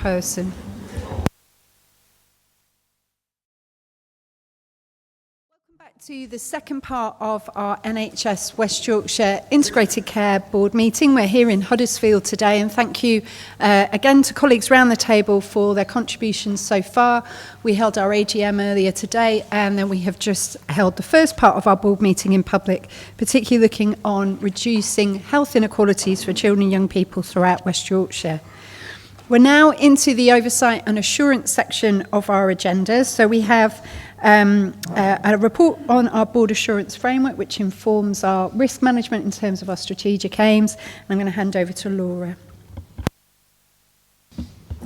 person. Welcome back to the second part of our NHS West Yorkshire Integrated Care Board meeting. We're here in Huddersfield today, and thank you again to colleagues around the table for their contributions so far. We held our AGM earlier today, and then we have just held the first part of our board meeting in public, particularly looking on reducing health inequalities for children and young people throughout West Yorkshire. We're now into the oversight and assurance section of our agenda. So we have a report on our board assurance framework, which informs our risk management in terms of our strategic aims. And I'm going to hand over to Laura.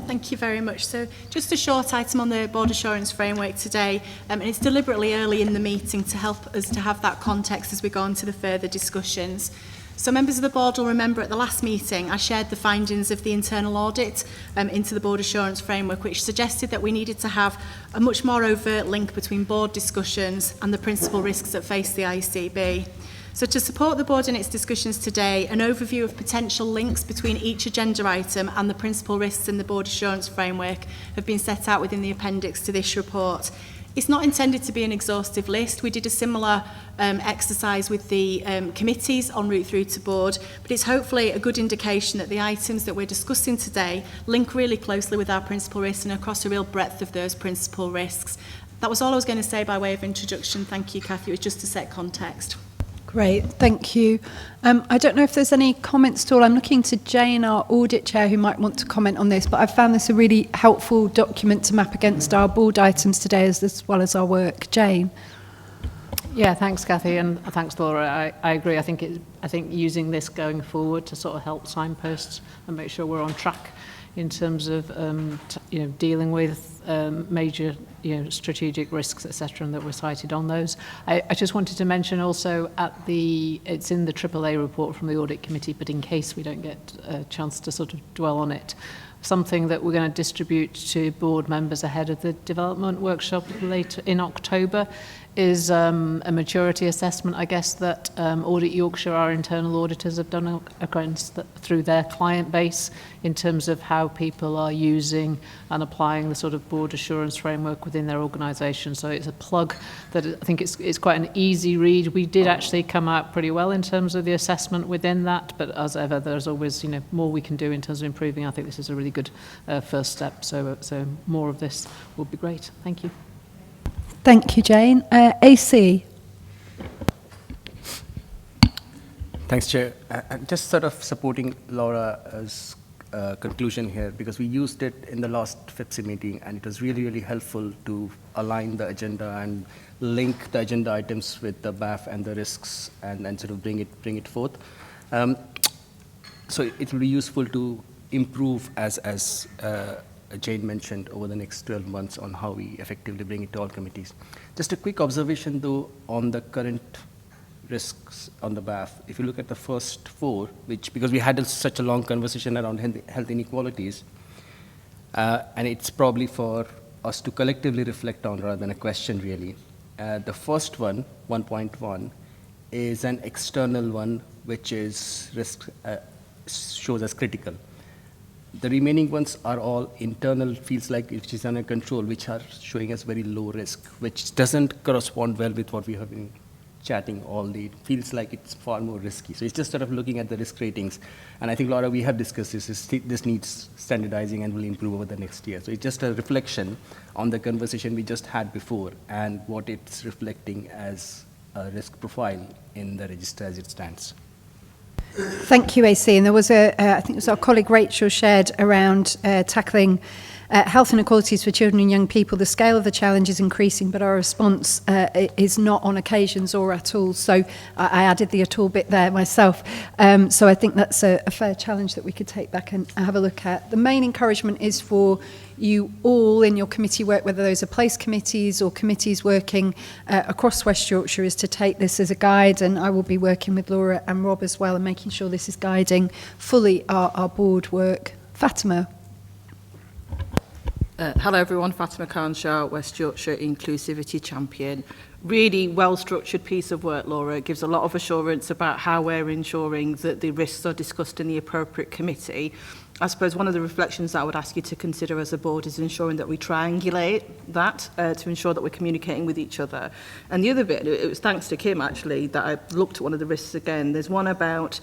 Thank you very much. So just a short item on the board assurance framework today, and it's deliberately early in the meeting to help us to have that context as we go on to the further discussions. So members of the board will remember at the last meeting I shared the findings of the internal audit into the board assurance framework, which suggested that we needed to have a much more overt link between board discussions and the principal risks that face the ICB. So to support the board in its discussions today, an overview of potential links between each agenda item and the principal risks in the board assurance framework have been set out within the appendix to this report. It's not intended to be an exhaustive list. We did a similar exercise with the committees en route through to board, but it's hopefully a good indication that the items that we're discussing today link really closely with our principal risks and across a real breadth of those principal risks. That was all I was going to say by way of introduction. Thank you, Cathy. It was just to set context. Great, thank you. I don't know if there's any comments at all. I'm looking to Jane, our audit chair, who might want to comment on this, but I've found this a really helpful document to map against our board items today as well as our work. Jane? Yeah, thanks, Cathy, and thanks, Laura. I agree. I think using this going forward to sort of help signposts and make sure we're on track in terms of dealing with major strategic risks, etc., and that were cited on those. I just wanted to mention also it's in the AAA report from the audit committee, but in case we don't get a chance to sort of dwell on it, something that we're going to distribute to board members ahead of the development workshop later in October is a maturity assessment, I guess, that Audit Yorkshire, our internal auditors, have done through their client base in terms of how people are using and applying the sort of board assurance framework within their organisation. So it's a plug that I think it's quite an easy read. We did actually come out pretty well in terms of the assessment within that, but as ever, there's always more we can do in terms of improving. I think this is a really good first step. So more of this would be great. Thank you. Thank you, Jane. AC. Thanks, Chair. Just sort of supporting Laura's conclusion here, because we used it in the last FIPSI meeting, and it was really, really helpful to align the agenda and link the agenda items with the BAF and the risks, and sort of bring it forth. So it will be useful to improve as Jane mentioned, over the next 12 months on how we effectively bring it to all committees. Just a quick observation, though, on the current risks on the BAF. If you look at the first four, because we had such a long conversation around health inequalities, and it's probably for us to collectively reflect on rather than a question, really. The first one, 1.1, is an external one, which is risk, shows as critical. The remaining ones are all internal, feels like which is under control, which are showing us very low risk, which doesn't correspond well with what we have been chatting all day. It feels like it's far more risky. So it's just sort of looking at the risk ratings. And I think, Laura, we have discussed this. This needs standardizing and will improve over the next year. So it's just a reflection on the conversation we just had before and what it's reflecting as a risk profile in the register as it stands. Thank you, AC. And there was I think it was our colleague Rachel shared around tackling health inequalities for children and young people. The scale of the challenge is increasing, but our response is not on occasions or at all. So I added the at all bit there myself. So I think that's a fair challenge that we could take back and have a look at. The main encouragement is for you all in your committee work, whether those are place committees or committees working across West Yorkshire, is to take this as a guide, and I will be working with Laura and Rob as well and making sure this is guiding fully our board work. Fatima. Hello everyone, Fatima Khan-Shah, West Yorkshire Inclusivity Champion. Really well-structured piece of work, Laura. It gives a lot of assurance about how we're ensuring that the risks are discussed in the appropriate committee. I suppose one of the reflections that I would ask you to consider as a board is ensuring that we triangulate that to ensure that we're communicating with each other. And the other bit, it was thanks to Kim actually that I looked at one of the risks again. There's one about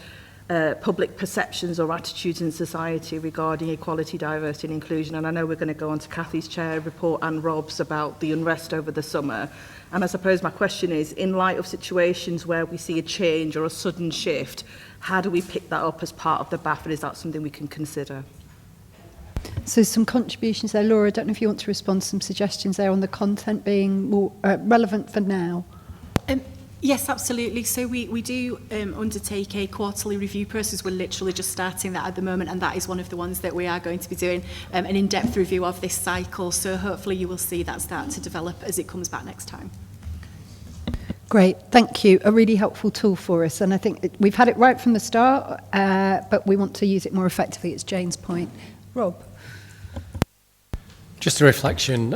public perceptions or attitudes in society regarding equality, diversity and inclusion. And I know we're going to go on to Cathy's chair report and Rob's about the unrest over the summer. And I suppose my question is, in light of situations where we see a change or a sudden shift, how do we pick that up as part of the BAF, and is that something we can consider? So some contributions there. Laura, I don't know if you want to respond to some suggestions there on the content being more relevant for now. Yes, absolutely. So we do undertake a quarterly review process. We're literally just starting that at the moment, and that is one of the ones that we are going to be doing an in-depth review of this cycle. So hopefully you will see that start to develop as it comes back next time. Great, thank you. A really helpful tool for us, and I think we've had it right from the start, but we want to use it more effectively. It's Jane's point. Rob? Just a reflection.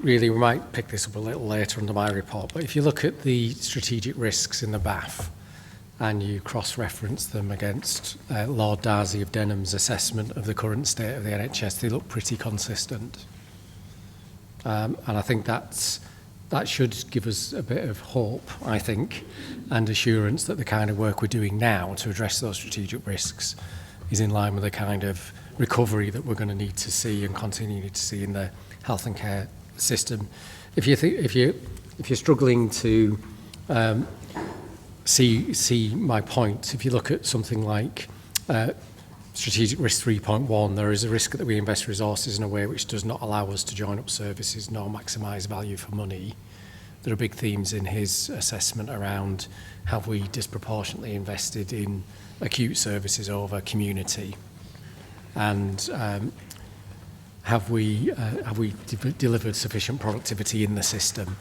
Really, we might pick this up a little later under my report, but if you look at the strategic risks in the BAF and you cross-reference them against Lord Darcy of Denham's assessment of the current state of the NHS, they look pretty consistent. And I think that should give us a bit of hope, I think, and assurance that the kind of work we're doing now to address those strategic risks is in line with the kind of recovery that we're going to need to see and continue to see in the health and care system. If you're struggling to see my point, if you look at something like strategic risk 3.1, there is a risk that we invest resources in a way which does not allow us to join up services nor maximise value for money. There are big themes in his assessment around have we disproportionately invested in acute services over community, and have we delivered sufficient productivity in the system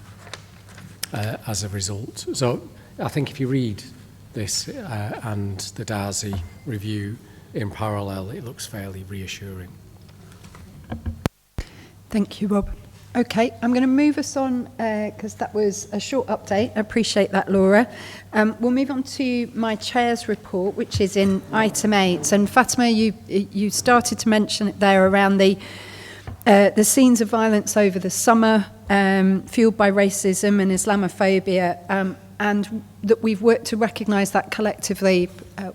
as a result? So I think if you read this and the Darcy review in parallel, it looks fairly reassuring. Thank you, Rob. Okay, I'm going to move us on because that was a short update. I appreciate that, Laura. We'll move on to my chair's report, which is in item 8. And Fatima, you started to mention it there around the scenes of violence over the summer, fueled by racism and Islamophobia, and that we've worked to recognise that collectively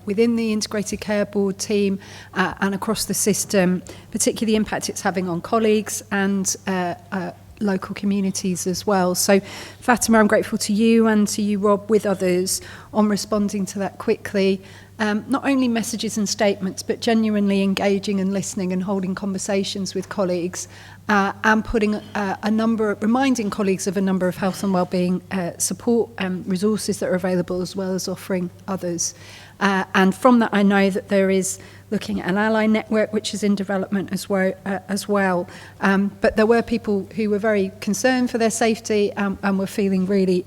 within the Integrated Care Board team and across the system, particularly the impact it's having on colleagues and local communities as well. So, Fatima, I'm grateful to you and to you, Rob, with others, on responding to that quickly. Not only messages and statements, but genuinely engaging and listening and holding conversations with colleagues and putting reminding colleagues of a number of health and wellbeing support resources that are available, as well as offering others. And from that, I know that there is looking at an ally network, which is in development as well. But there were people who were very concerned for their safety and were feeling really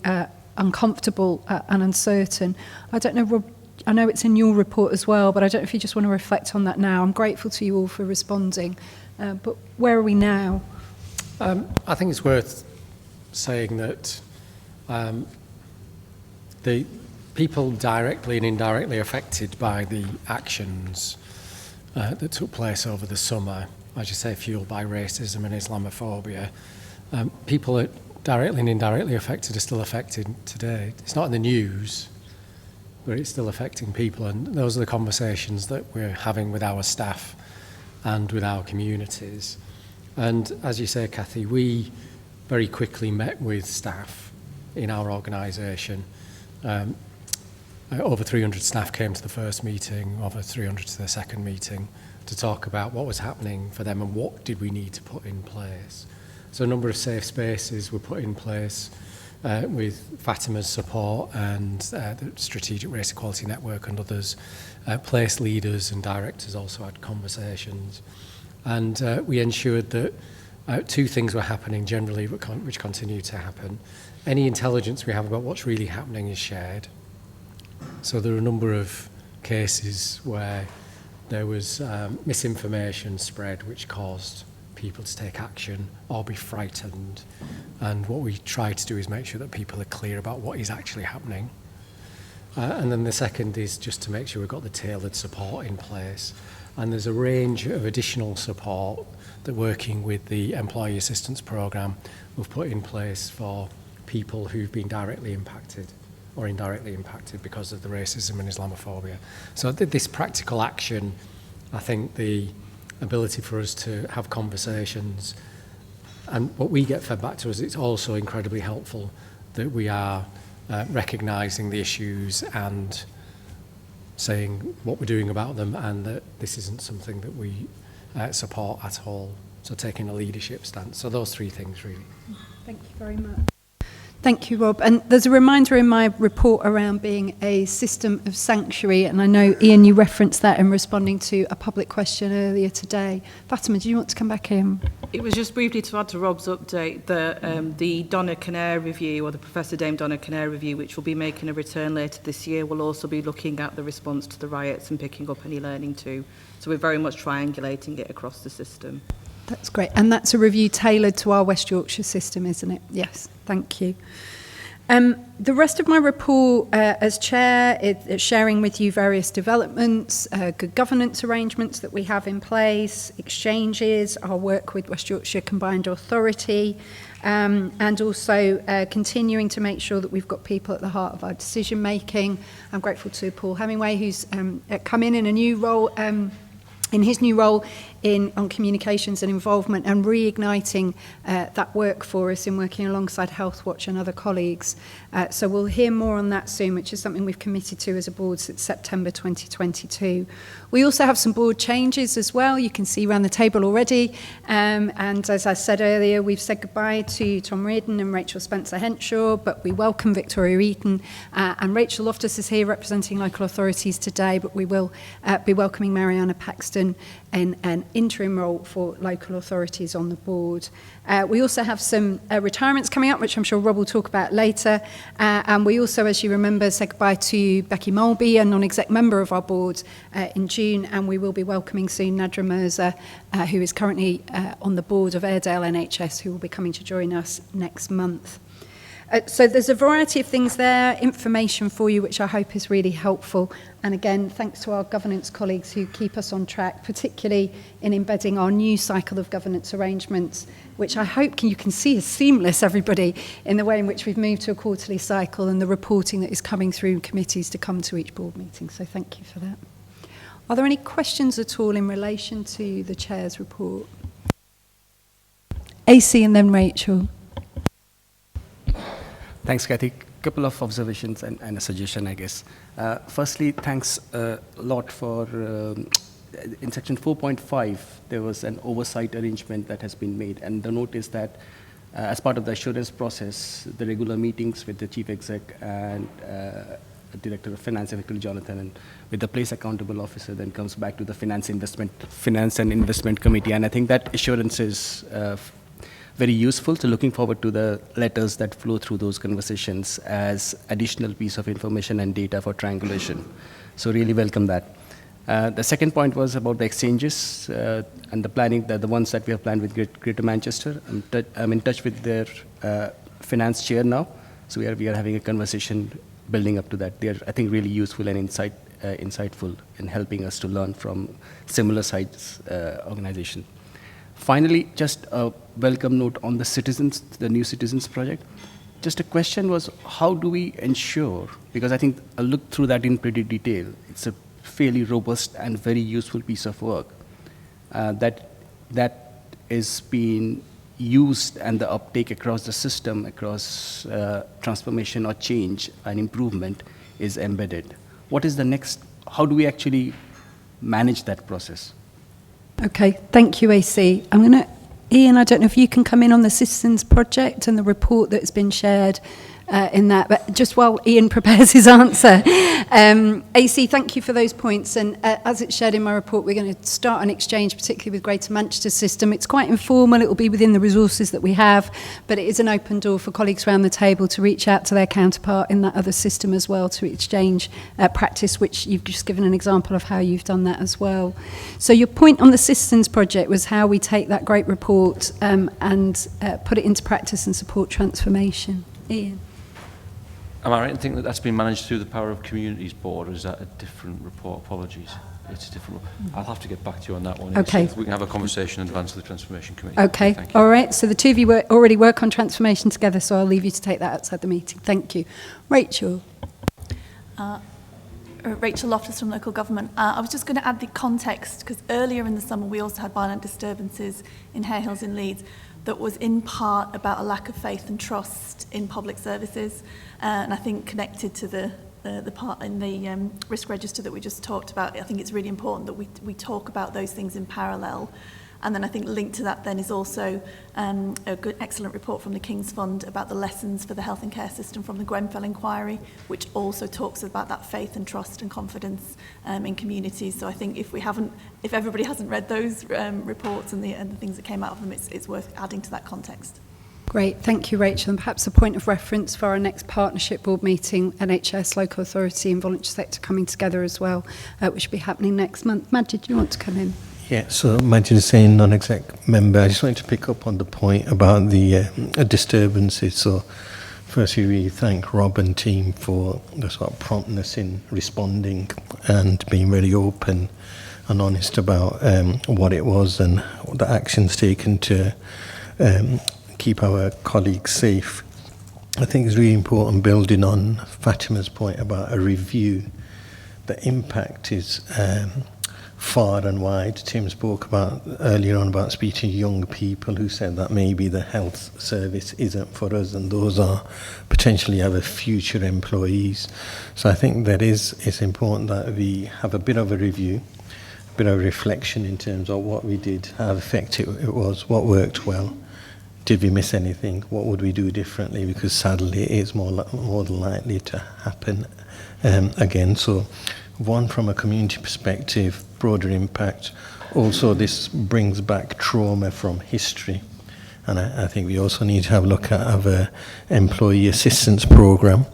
uncomfortable and uncertain. I don't know, Rob, I know it's in your report as well, but I don't know if you just want to reflect on that now. I'm grateful to you all for responding. But where are we now? I think it's worth saying that the people directly and indirectly affected by the actions that took place over the summer, as you say, fueled by racism and Islamophobia, people that directly and indirectly affected are still affected today. It's not in the news, but it's still affecting people, and those are the conversations that we're having with our staff and with our communities. And as you say, Cathy, we very quickly met with staff in our organisation. Over 300 staff came to the first meeting, over 300 to the second meeting, to talk about what was happening for them and what did we need to put in place. So a number of safe spaces were put in place with Fatima's support and the Strategic Race Equality Network and others. Place leaders and directors also had conversations. And we ensured that two things were happening generally, which continue to happen. Any intelligence we have about what's really happening is shared. So there are a number of cases where there was misinformation spread which caused people to take action or be frightened. And what we try to do is make sure that people are clear about what is actually happening. And then the second is just to make sure we've got the tailored support in place. And there's a range of additional support that, working with the Employee Assistance Programme, we've put in place for people who've been directly impacted or indirectly impacted because of the racism and Islamophobia. So this practical action, I think the ability for us to have conversations, and what we get fed back to us, it's also incredibly helpful that we are recognising the issues and saying what we're doing about them, and that this isn't something that we support at all. So taking a leadership stance. So those three things, really. Thank you very much. Thank you, Rob. And there's a reminder in my report around being a system of sanctuary, and I know, Ian, you referenced that in responding to a public question earlier today. Fatima, do you want to come back in? It was just briefly to add to Rob's update that the Donna Kinnair review, or the Professor Dame Donna Kinnair review, which will be making a return later this year, will also be looking at the response to the riots and picking up any learning too. So we're very much triangulating it across the system. That's great. And that's a review tailored to our West Yorkshire system, isn't it? Yes, thank you. The rest of my report as chair is sharing with you various developments, good governance arrangements that we have in place, exchanges, our work with West Yorkshire Combined Authority, and also continuing to make sure that we've got people at the heart of our decision making. I'm grateful to Paul Hemingway, who's come in a new role, in his new role on communications and involvement, and reigniting that work for us in working alongside Healthwatch and other colleagues. So we'll hear more on that soon, which is something we've committed to as a board since September 2022. We also have some board changes as well. You can see around the table already. And as I said earlier, we've said goodbye to Tom Reardon and Rachel Spencer-Henshaw, but we welcome Victoria Eaton. And Rachel Loftus is here representing local authorities today, but we will be welcoming Mariana Paxton in an interim role for local authorities on the board. We also have some retirements coming up, which I'm sure Rob will talk about later. And we also, as you remember, said goodbye to Becky Mulby, a non-exec member of our board, in June, and we will be welcoming soon Nadra Mirza, who is currently on the board of Airedale NHS, who will be coming to join us next month. So there's a variety of things there, information for you, which I hope is really helpful. And again, thanks to our governance colleagues who keep us on track, particularly in embedding our new cycle of governance arrangements, which I hope you can see is seamless, everybody, in the way in which we've moved to a quarterly cycle and the reporting that is coming through committees to come to each board meeting. So thank you for that. Are there any questions at all in relation to the Chair's report? AC and then Rachel. Thanks, Kathy. A couple of observations and a suggestion, I guess. Firstly, thanks a lot for, in section 4.5, there was an oversight arrangement that has been made. And the note is that as part of the assurance process, the regular meetings with the Chief Exec and Director of Finance, effectively Jonathan, and with the place accountable officer, then comes back to the Finance and Investment Committee. And I think that assurance is very useful. So looking forward to the letters that flow through those conversations as additional piece of information and data for triangulation. So really welcome that. The second point was about the exchanges and the planning, the ones that we have planned with Greater Manchester. I'm in touch with their finance chair now. So we are having a conversation building up to that. They are, I think, really useful and insightful in helping us to learn from similar size organization. Finally, just a welcome note on the citizens, the new citizens project. Just a question was, how do we ensure, because I think I looked through that in pretty detail, it's a fairly robust and very useful piece of work that is being used, and the uptake across the system, across transformation or change and improvement is embedded. What is the next, how do we actually manage that process? Okay, thank you, AC. I'm going to, Ian, I don't know if you can come in on the Citizens Project and the report that's been shared in that, but just while Ian prepares his answer. AC, thank you for those points, and as it's shared in my report, we're going to start an exchange, particularly with Greater Manchester system. It's quite informal, it will be within the resources that we have, but it is an open door for colleagues around the table to reach out to their counterpart in that other system as well, to exchange practice, which you've just given an example of how you've done that as well. So your point on the Citizens Project was how we take that great report and put it into practice and support transformation. Ian. Am I right in thinking that that's been managed through the Power of Communities Board, or is that a different report? Apologies. it's difficult. I'll have to get back to you on that one. Okay. Yes, we can have a conversation in advance of the Transformation Committee. Okay, Thank you. all right. So the two of you already work on transformation together, so I'll leave you to take that outside the meeting. Thank you. Rachel. Rachel Loftus from Local Government. I was just going to add the context, because earlier in the summer we also had violent disturbances in Hare Hills in Leeds that was in part about a lack of faith and trust in public services, and I think connected to the part in the risk register that we just talked about. I think it's really important that we talk about those things in parallel. And then I think linked to that then is also a good, excellent report from the King's Fund about the lessons for the health and care system from the Grenfell inquiry, which also talks about that faith and trust and confidence in communities. So I think if everybody hasn't read those reports and the things that came out of them, it's worth adding to that context. Great, thank you, Rachel. And perhaps a point of reference for our next partnership board meeting, NHS, local authority and voluntary sector coming together as well, which will be happening next month. Majid, do you want to come in? Yeah, so Majid Hussain, non-exec member. I just wanted to pick up on the point about the disturbances. So firstly, we thank Rob and team for the sort of promptness in responding and being very open and honest about what it was and the actions taken to keep our colleagues safe. I think it's really important, building on Fatima's point about a review. The impact is far and wide. Tim spoke about earlier on about speaking to young people who said that maybe the health service isn't for us, and those are potentially our future employees. So I think that it's important that we have a bit of a review, a bit of reflection in terms of what we did, how effective it was, what worked well. Did we miss anything? What would we do differently? Because sadly, it's more than likely to happen again. So, one, from a community perspective, broader impact. Also, this brings back trauma from history. And I think we also need to have a look at our employee assistance programme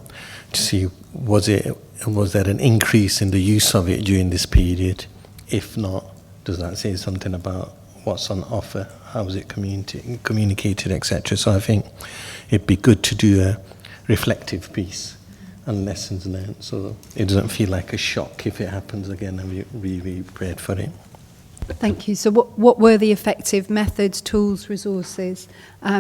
to see was there an increase in the use of it during this period? If not, does that say something about what's on offer? How is it communicated, etc.? So I think it'd be good to do a reflective piece and lessons learned, so it doesn't feel like a shock if it happens again, and we prayed for it. Thank you. So what were the effective methods, tools, resources?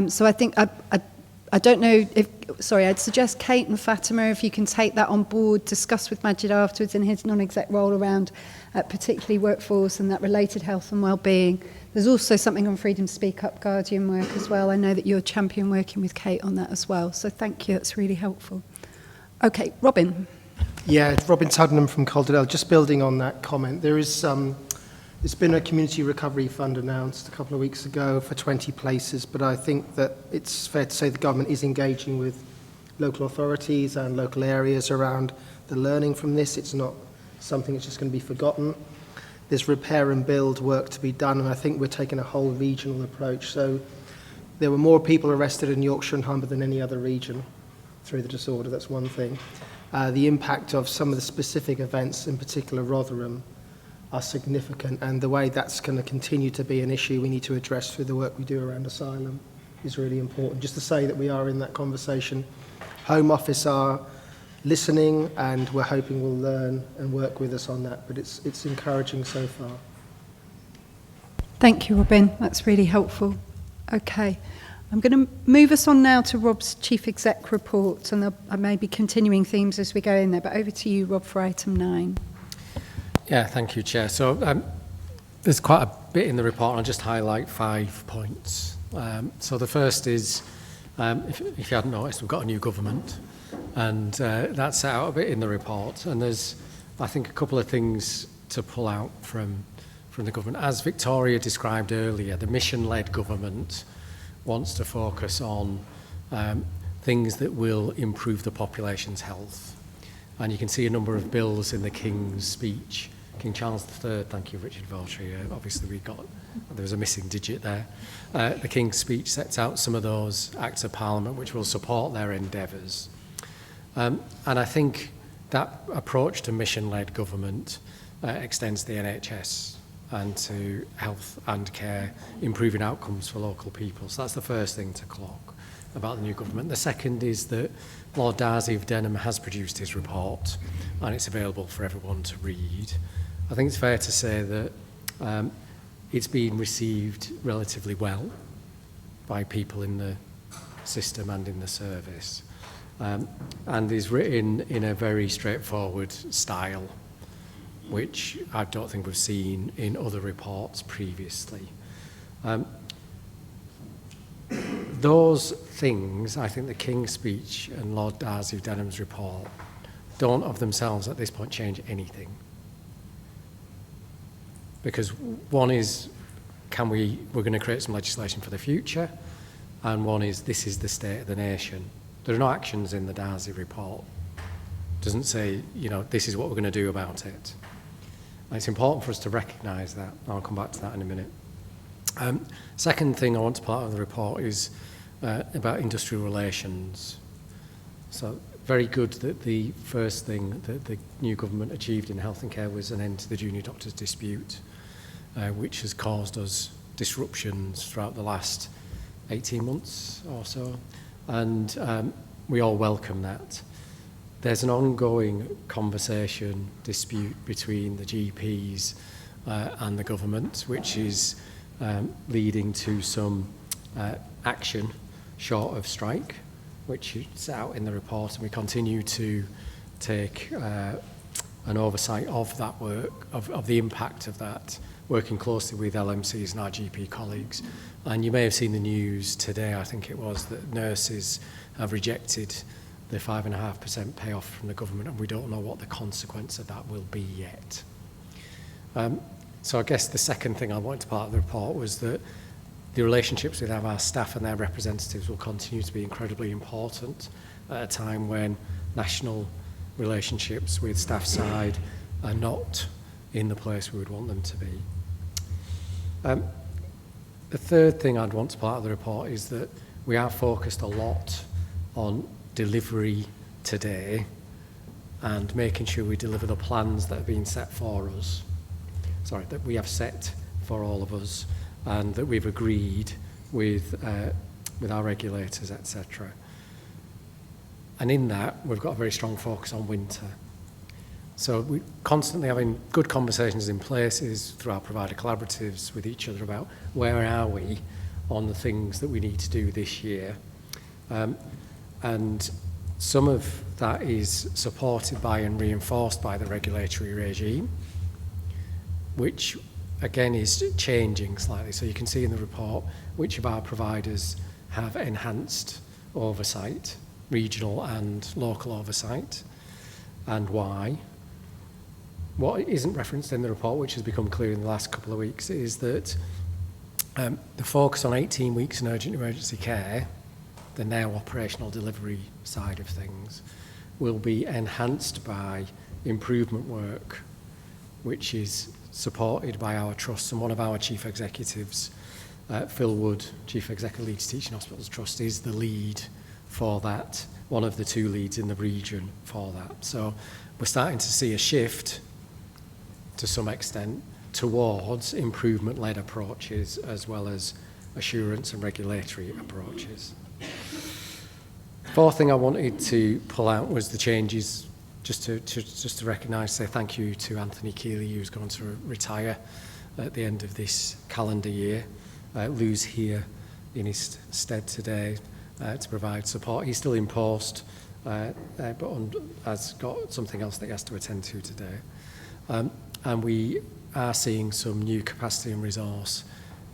So I think, I don't know if, sorry, I'd suggest Kate and Fatima, if you can take that on board, discuss with Majid afterwards in his non-exec role around particularly workforce and that related health and well-being. There's also something on Freedom to Speak Up, Guardian work as well. I know that you're a champion working with Kate on that as well. So thank you, that's really helpful. Okay, Robin. Yeah, Robin Tuddenham from Calderdale. Just building on that comment, there's been a community recovery fund announced a couple of weeks ago for 20 places, but I think that it's fair to say the government is engaging with local authorities and local areas around the learning from this. It's not something that's just going to be forgotten. There's repair and build work to be done, and I think we're taking a whole regional approach. So there were more people arrested in Yorkshire and Humber than any other region through the disorder. That's one thing. The impact of some of the specific events, in particular Rotherham, are significant, and the way that's going to continue to be an issue we need to address through the work we do around asylum is really important. Just to say that we are in that conversation. Home Office are listening, and we're hoping will learn and work with us on that, but it's encouraging so far. Thank you, Robin. That's really helpful. Okay. I'm going to move us on now to Rob's Chief Exec report, and I may be continuing themes as we go in there, but over to you, Rob, for item 9. Yeah, thank you, Chair. So there's quite a bit in the report, and I'll just highlight 5 points. So the first is, if you hadn't noticed, we've got a new government, and that's set out a bit in the report, and there's, I think, a couple of things to pull out from the government. As Victoria described earlier, the mission-led government wants to focus on things that will improve the population's health. And you can see a number of bills in the King's speech. King Charles III, thank you, Richard Vautry. Obviously, there was a missing digit there. The King's speech sets out some of those acts of Parliament which will support their endeavours. And I think that approach to mission-led government extends to the NHS and to health and care, improving outcomes for local people. So that's the first thing to clock about the new government. The second is that Lord Darcy of Denham has produced his report, and it's available for everyone to read. I think it's fair to say that it's been received relatively well by people in the system and in the service, and is written in a very straightforward style, which I don't think we've seen in other reports previously. Those things, I think the King's speech and Lord Darcy Denham's report, don't of themselves at this point change anything. Because one is, we're going to create some legislation for the future, and one is, this is the state of the nation. There are no actions in the Darcy report. It doesn't say, this is what we're going to do about it. And it's important for us to recognise that. I'll come back to that in a minute. Second thing I want to pull out of the report is about industrial relations. So very good that the first thing that the new government achieved in health and care was an end to the junior doctors dispute, which has caused us disruptions throughout the last 18 months or so, and we all welcome that. There's an ongoing dispute between the GPs and the government, which is leading to some action short of strike, which is set out in the report, and we continue to take an oversight of that work, of the impact of that, working closely with LMCs and our GP colleagues. And you may have seen the news today, I think it was, that nurses have rejected the 5.5% payoff from the government, and we don't know what the consequence of that will be yet. So I guess the second thing I wanted to part of the report was that the relationships with our staff and their representatives will continue to be incredibly important at a time when national relationships with staff side are not in the place we would want them to be. The third thing I'd want to part of the report is that we are focused a lot on delivery today and making sure we deliver the plans that have been set for us. That we have set for all of us and that we've agreed with our regulators, etc. And in that, we've got a very strong focus on winter. So we're constantly having good conversations in places through our provider collaboratives with each other about where are we on the things that we need to do this year. And some of that is supported by and reinforced by the regulatory regime, which again is changing slightly. So you can see in the report which of our providers have enhanced oversight, regional and local oversight, and why. What isn't referenced in the report, which has become clear in the last couple of weeks, is that the focus on 18 weeks in urgent emergency care, the now operational delivery side of things, will be enhanced by improvement work, which is supported by our trusts. And one of our chief executives, Phil Wood, Chief Executive Leeds Teaching Hospitals Trust, is the lead for that, one of the two leads in the region for that. So we're starting to see a shift to some extent towards improvement-led approaches as well as assurance and regulatory approaches. Fourth thing I wanted to pull out was the changes, just to recognise, say thank you to Anthony Keeley, who's going to retire at the end of this calendar year. Lou's here in his stead today to provide support. He's still in post, but has got something else that he has to attend to today. And we are seeing some new capacity and resource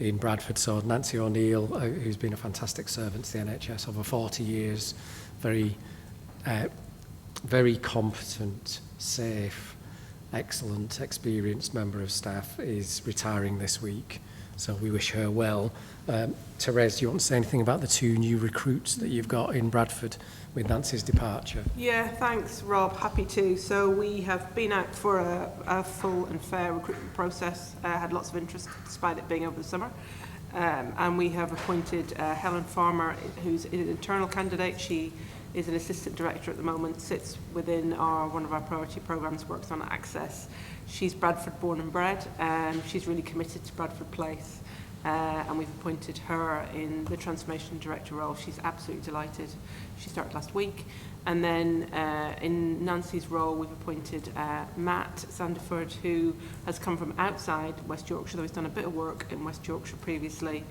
in Bradford. So Nancy O'Neill, who's been a fantastic servant to the NHS over 40 years, very competent, safe, excellent, experienced member of staff, is retiring this week. So we wish her well. Therese, do you want to say anything about the two new recruits that you've got in Bradford with Nancy's departure? Yeah, thanks, Rob. Happy to. So we have been out for a full and fair recruitment process. Had lots of interest despite it being over the summer. And we have appointed Helen Farmer, who's an internal candidate. She is an assistant director at the moment, sits within one of our priority programs, works on access. She's Bradford born and bred, and she's really committed to Bradford Place. and we've appointed her in the Transformation Director role. She's absolutely delighted. She started last week. And then in Nancy's role, we've appointed Matt Sandiford, who has come from outside West Yorkshire, though he's done a bit of work in West Yorkshire previously.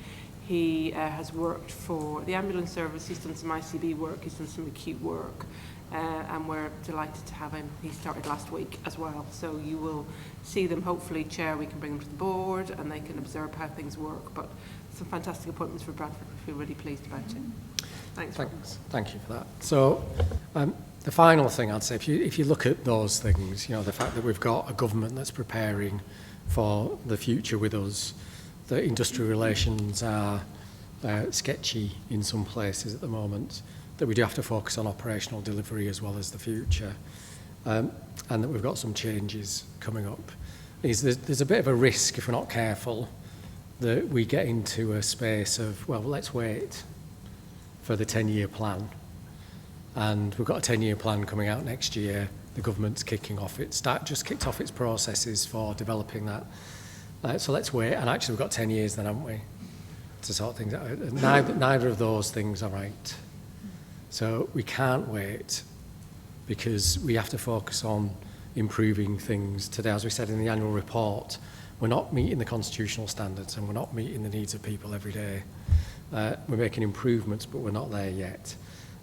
He has worked for the ambulance service, he's done some ICB work, he's done some acute work, and we're delighted to have him. He started last week as well. So you will see them, hopefully, Chair, we can bring them to the board and they can observe how things work. But some fantastic appointments for Bradford. We feel really pleased about it. Thanks. Thank you for that. So the final thing I'd say, if you look at those things, the fact that we've got a government that's preparing for the future with us, the industrial relations are sketchy in some places at the moment, that we do have to focus on operational delivery as well as the future, and that we've got some changes coming up, there's a bit of a risk, if we're not careful, that we get into a space of, well, let's wait for the 10-year plan. And we've got a 10-year plan coming out next year. The government's just kicked off its processes for developing that. So let's wait. And actually, we've got 10 years then, haven't we, to sort things out. Neither of those things are right. So we can't wait, because we have to focus on improving things today. As we said in the annual report, we're not meeting the constitutional standards and we're not meeting the needs of people every day. We're making improvements, but we're not there yet.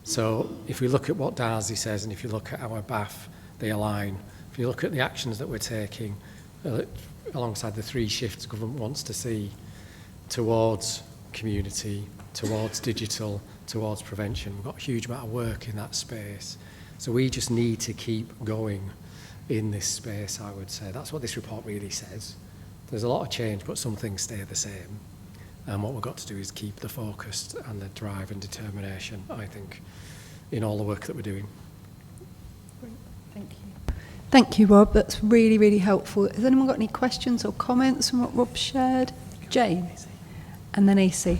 So if we look at what Darcy says, and if you look at our BAF, they align. If you look at the actions that we're taking, alongside the 3 shifts government wants to see towards community, towards digital, towards prevention, we've got a huge amount of work in that space. So we just need to keep going in this space, I would say. That's what this report really says. There's a lot of change, but some things stay the same. And what we've got to do is keep the focus and the drive and determination, I think, in all the work that we're doing. Great. Thank you. Thank you, Rob. That's really, really helpful. Has anyone got any questions or comments on what Rob shared? Jane. And then AC.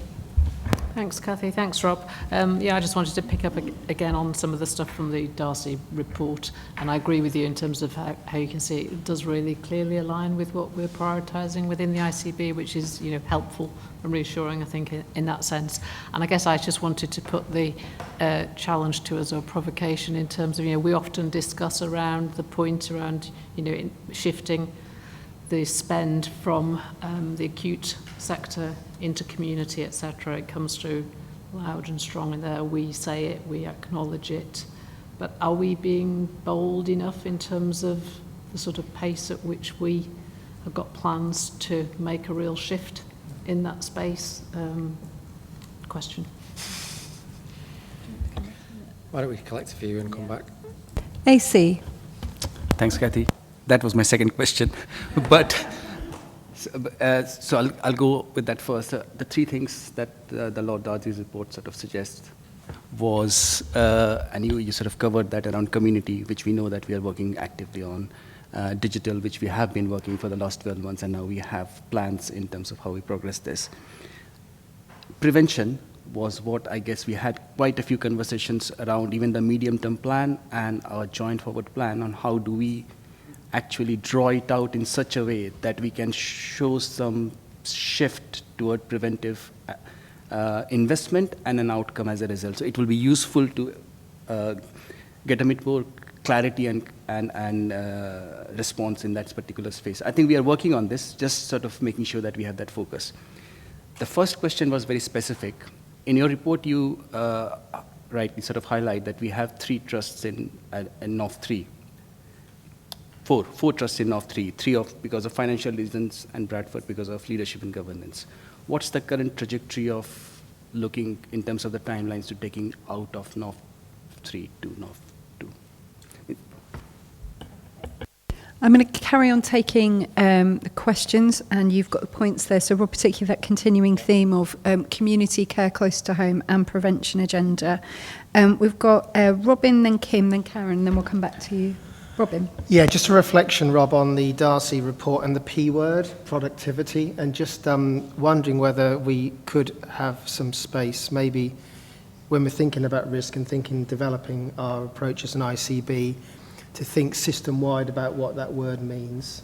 Thanks, Cathy. Thanks, Rob. I just wanted to pick up again on some of the stuff from the Darcy report, and I agree with you in terms of how you can see it does really clearly align with what we're prioritising within the ICB, which is helpful and reassuring, I think, in that sense. And I guess I just wanted to put the challenge to us, or provocation, in terms of we often discuss around the point around shifting the spend from the acute sector into community, etc. It comes through loud and strong in there. We say it, we acknowledge it. But are we being bold enough in terms of the sort of pace at which we have got plans to make a real shift in that space? Question. Why don't we collect a few and come back? AC. Thanks, Cathy. That was my second question. But so I'll go with that first. The 3 things that the Lord Darcy's report sort of suggests was, and you sort of covered that around community, which we know that we are working actively on, digital, which we have been working for the last 12 months, and now we have plans in terms of how we progress this. Prevention was what I guess we had quite a few conversations around, even the medium-term plan and our joint forward plan on how do we actually draw it out in such a way that we can show some shift toward preventive investment and an outcome as a result. So it will be useful to get a bit more clarity and response in that particular space. I think we are working on this, just sort of making sure that we have that focus. The first question was very specific. In your report, you rightly sort of highlight that we have 3 trusts in North 3. Four trusts in North 3, 3 because of financial reasons, and Bradford because of leadership and governance. What's the current trajectory of looking in terms of the timelines to taking out of North 3 to North 2? I'm going to carry on taking the questions, and you've got the points there. So, Rob, particularly that continuing theme of community care close to home and prevention agenda. We've got Robin, then Kim, then Karen, then we'll come back to you. Robin. Yeah, just a reflection, Rob, on the Darcy report and the P word, productivity, and just wondering whether we could have some space, maybe when we're thinking about risk and developing our approach as an ICB, to think system-wide about what that word means.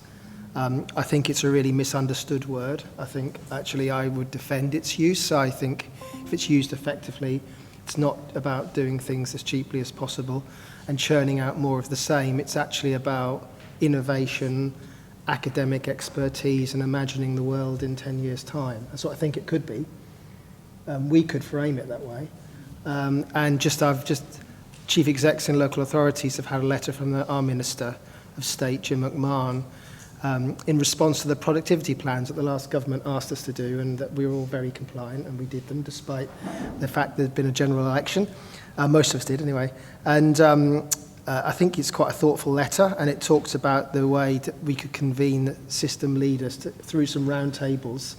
I think it's a really misunderstood word. I think actually I would defend its use. I think if it's used effectively, it's not about doing things as cheaply as possible and churning out more of the same. It's actually about innovation, academic expertise, and imagining the world in 10 years' time. That's what I think it could be. We could frame it that way. Chief execs in local authorities have had a letter from our Minister of State, Jim McMahon, in response to the productivity plans that the last government asked us to do, and that we were all very compliant, and we did them despite the fact there'd been a general election. Most of us did anyway. And I think it's quite a thoughtful letter, and it talks about the way that we could convene system leaders through some round tables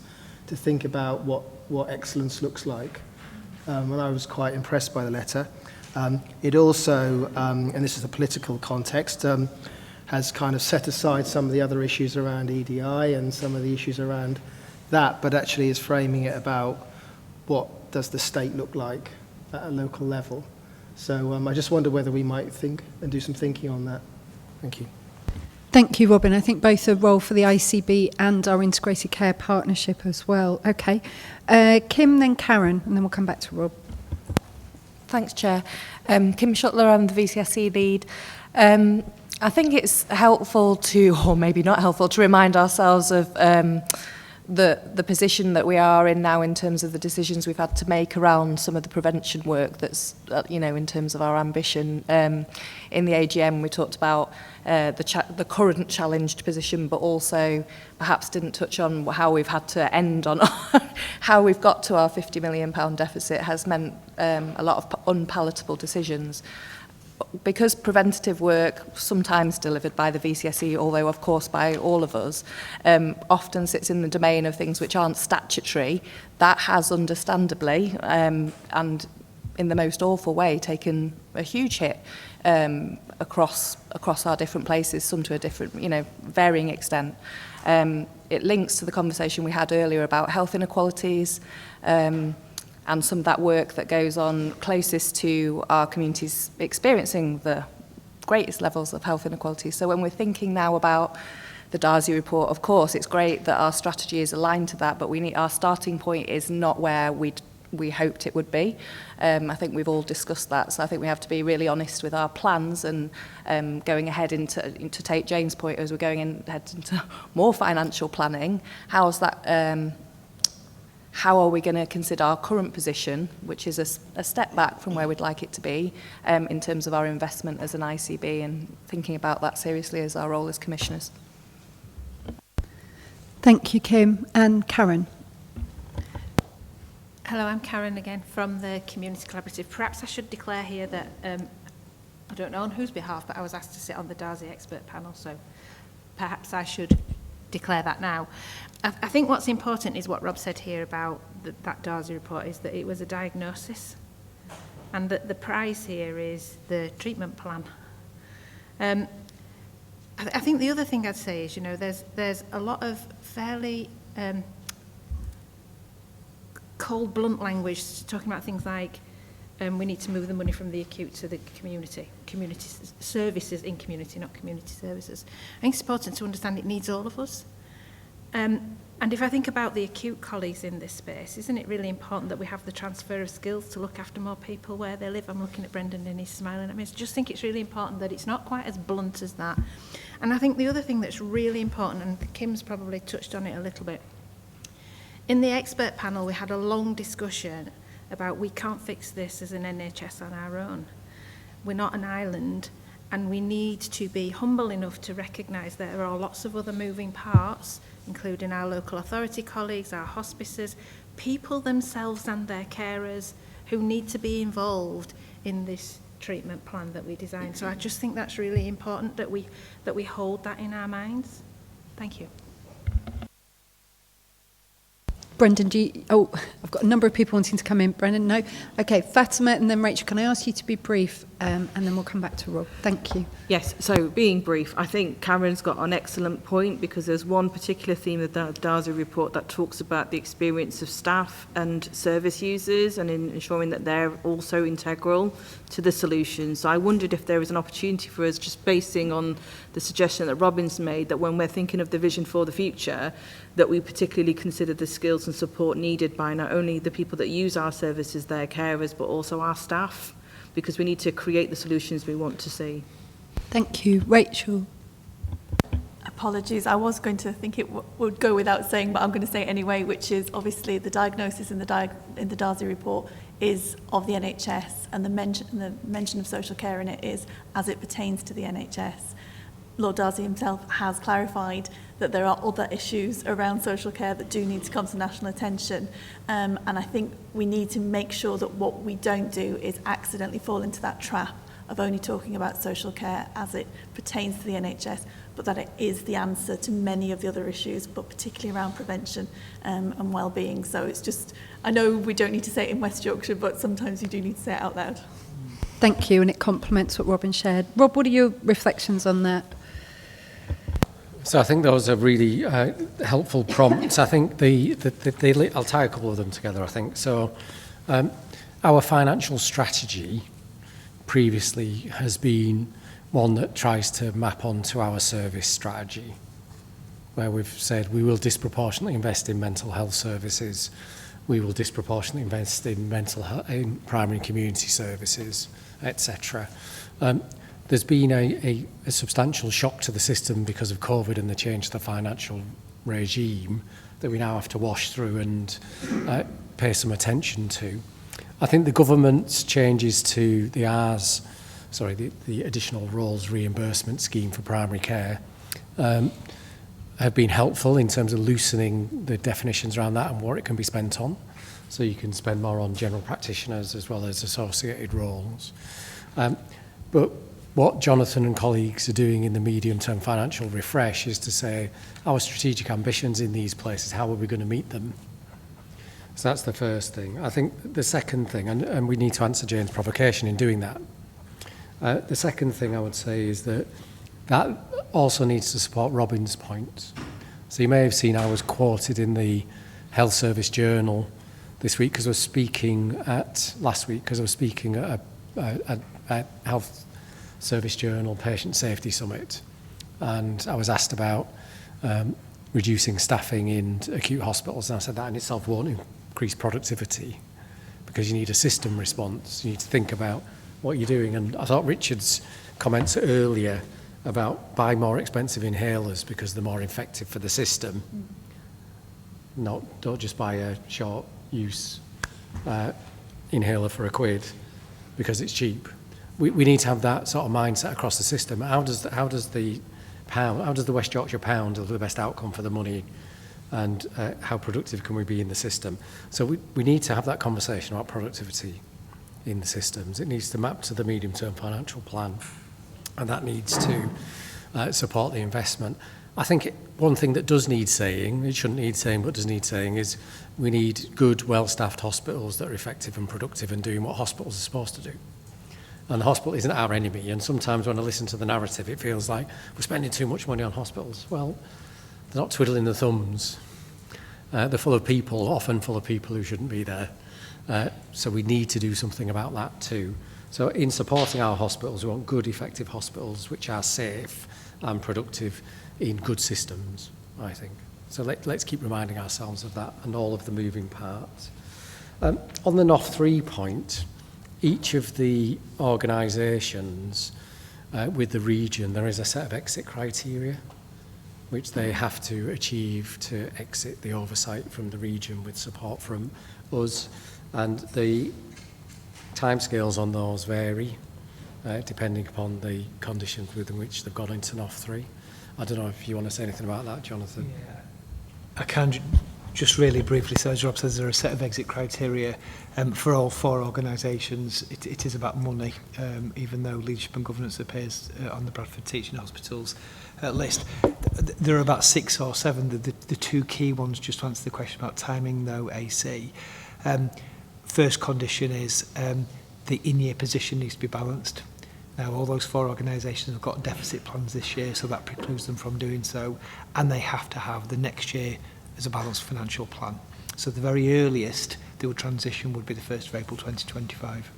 to think about what excellence looks like. And I was quite impressed by the letter. It also, and this is a political context, has kind of set aside some of the other issues around EDI and some of the issues around that, but actually is framing it about what does the state look like at a local level. So I just wonder whether we might think and do some thinking on that. Thank you. Thank you, Robin. I think both a role for the ICB and our integrated care partnership as well. Okay. Kim, then Karen, and then we'll come back to Rob. Thanks, Chair. Kim Shuttler, I'm the VCSE lead. I think it's helpful to, or maybe not helpful, to remind ourselves of the position that we are in now in terms of the decisions we've had to make around some of the prevention work that's, in terms of our ambition. In the AGM, we talked about the current challenged position, but also perhaps didn't touch on how we've had to end on how we've got to our £50 million deficit has meant a lot of unpalatable decisions. Because preventative work, sometimes delivered by the VCSE, although of course by all of us, often sits in the domain of things which aren't statutory, that has understandably, and in the most awful way, taken a huge hit across our different places, some to a different, varying extent. It links to the conversation we had earlier about health inequalities, and some of that work that goes on closest to our communities experiencing the greatest levels of health inequality. So when we're thinking now about the Darcy report, of course, it's great that our strategy is aligned to that, but our starting point is not where we hoped it would be. I think we've all discussed that, so I think we have to be really honest with our plans and going ahead to take Jane's point as we're going ahead into more financial planning. How are we going to consider our current position, which is a step back from where we'd like it to be, in terms of our investment as an ICB, and thinking about that seriously as our role as commissioners. Thank you, Kim. And Karen. Hello, I'm Karen again from the Community Collaborative. Perhaps I should declare here that, I don't know on whose behalf, but I was asked to sit on the Darcy expert panel, so perhaps I should declare that now. I think what's important is what Rob said here about that Darcy report, is that it was a diagnosis, and that the prize here is the treatment plan. I think the other thing I'd say is, there's a lot of fairly cold, blunt language talking about things like we need to move the money from the acute to the community services in community, not community services. I think it's important to understand it needs all of us. And if I think about the acute colleagues in this space, isn't it really important that we have the transfer of skills to look after more people where they live? I'm looking at Brendan and he's smiling at me. I just think it's really important that it's not quite as blunt as that. And I think the other thing that's really important, and Kim's probably touched on it a little bit, in the expert panel we had a long discussion about we can't fix this as an NHS on our own. We're not an island, and we need to be humble enough to recognise there are lots of other moving parts, including our local authority colleagues, our hospices, people themselves and their carers who need to be involved in this treatment plan that we designed. So I just think that's really important that we hold that in our minds. Thank you. Brendan, I've got a number of people wanting to come in. Brendan, no? Okay, Fatima and then Rachel, can I ask you to be brief? and then we'll come back to Rob. Thank you. Yes, so being brief, I think Karen's got an excellent point, because there's one particular theme of the Darzi report that talks about the experience of staff and service users and in ensuring that they're also integral to the solution. So I wondered if there was an opportunity for us, just basing on the suggestion that Robin's made, that when we're thinking of the vision for the future, that we particularly consider the skills and support needed by not only the people that use our services, their carers, but also our staff, because we need to create the solutions we want to see. Thank you. Rachel. Apologies, I was going to think it would go without saying, but I'm going to say it anyway, which is obviously the diagnosis in the Darzi report is of the NHS, and the mention of social care in it is as it pertains to the NHS. Lord Darzi himself has clarified that there are other issues around social care that do need to come to national attention, and I think we need to make sure that what we don't do is accidentally fall into that trap of only talking about social care as it pertains to the NHS, but that it is the answer to many of the other issues, but particularly around prevention and well-being. So it's just, I know we don't need to say it in West Yorkshire, but sometimes you do need to say it out loud. Thank you, and it complements what Robin shared. Rob, what are your reflections on that? So I think those are really helpful prompts. I think I'll tie a couple of them together, I think. So our financial strategy previously has been one that tries to map onto our service strategy, where we've said we will disproportionately invest in mental health services, we will disproportionately invest in in primary and community services, etc. There's been a substantial shock to the system because of COVID and the change to the financial regime that we now have to wash through and pay some attention to. I think the government's changes to the the additional roles reimbursement scheme for primary care have been helpful in terms of loosening the definitions around that and what it can be spent on. So you can spend more on general practitioners as well as associated roles. But what Jonathan and colleagues are doing in the medium-term financial refresh is to say, our strategic ambitions in these places, how are we going to meet them? So that's the first thing. I think the second thing, and we need to answer Jane's provocation in doing that. The second thing I would say is that also needs to support Robin's point. So you may have seen I was quoted in the Health Service Journal this week because I was speaking at a Health Service Journal Patient Safety Summit, and I was asked about reducing staffing in acute hospitals, and I said that in itself won't increase productivity because you need a system response. You need to think about what you're doing. And I thought Richard's comments earlier about buy more expensive inhalers because they're more effective for the system. Don't just buy a short use inhaler for £1 because it's cheap. We need to have that sort of mindset across the system. How does the West Yorkshire pound deliver the best outcome for the money, and how productive can we be in the system? So we need to have that conversation about productivity in the systems. It needs to map to the medium-term financial plan, and that needs to support the investment. I think one thing that does need saying, it shouldn't need saying, but does need saying, is we need good, well-staffed hospitals that are effective and productive and doing what hospitals are supposed to do. And the hospital isn't our enemy, and sometimes when I listen to the narrative, it feels like we're spending too much money on hospitals. Well, they're not twiddling their thumbs. They're full of people, often full of people who shouldn't be there. So we need to do something about that too. So in supporting our hospitals, we want good, effective hospitals which are safe and productive in good systems, I think. So let's keep reminding ourselves of that and all of the moving parts. On the NOF3 point, each of the organisations with the region, there is a set of exit criteria which they have to achieve to exit the oversight from the region with support from us. And the timescales on those vary depending upon the conditions within which they've gone into NOF3. I don't know if you want to say anything about that, Jonathan. Yeah. I can just really briefly say, as Rob says, there are a set of exit criteria for all 4 organisations. It is about money, even though leadership and governance appears on the Bradford Teaching Hospitals list. There are about 6 or 7. The 2 key ones, just to answer the question about timing, though, AC. First condition is the in-year position needs to be balanced. Now, all those 4 organisations have got deficit plans this year, so that precludes them from doing so, and they have to have the next year as a balanced financial plan. So the very earliest they would transition would be the 1st of April 2025.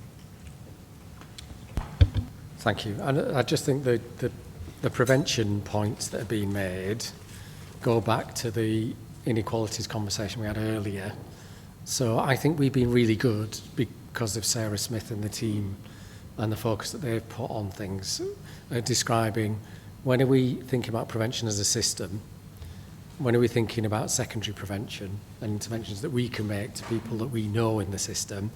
Thank you. And I just think the prevention points that are being made go back to the inequalities conversation we had earlier. So I think we've been really good because of Sarah Smith and the team and the focus that they've put on things, describing when are we thinking about prevention as a system, when are we thinking about secondary prevention and interventions that we can make to people that we know in the system,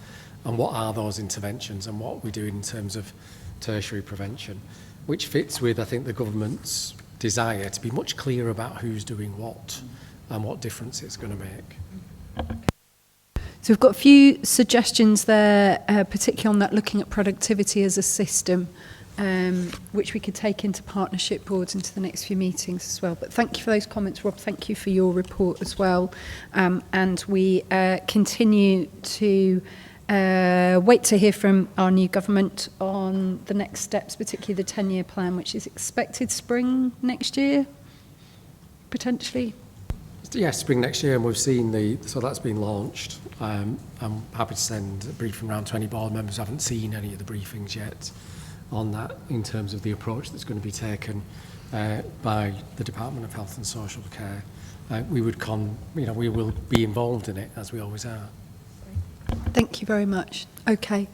and what are those interventions and what we do in terms of tertiary prevention, which fits with, I think, the government's desire to be much clearer about who's doing what and what difference it's going to make. So we've got a few suggestions there, particularly on that looking at productivity as a system, which we could take into partnership boards into the next few meetings as well. But thank you for those comments, Rob. Thank you for your report as well. And we continue to wait to hear from our new government on the next steps, particularly the 10-year plan, which is expected spring next year, potentially. Yes, spring next year, and we've seen so that's been launched. I'm happy to send a briefing around to any board members who haven't seen any of the briefings yet on that in terms of the approach that's going to be taken by the Department of Health and Social Care. We will be involved in it, as we always are. Thank you very much. Okay.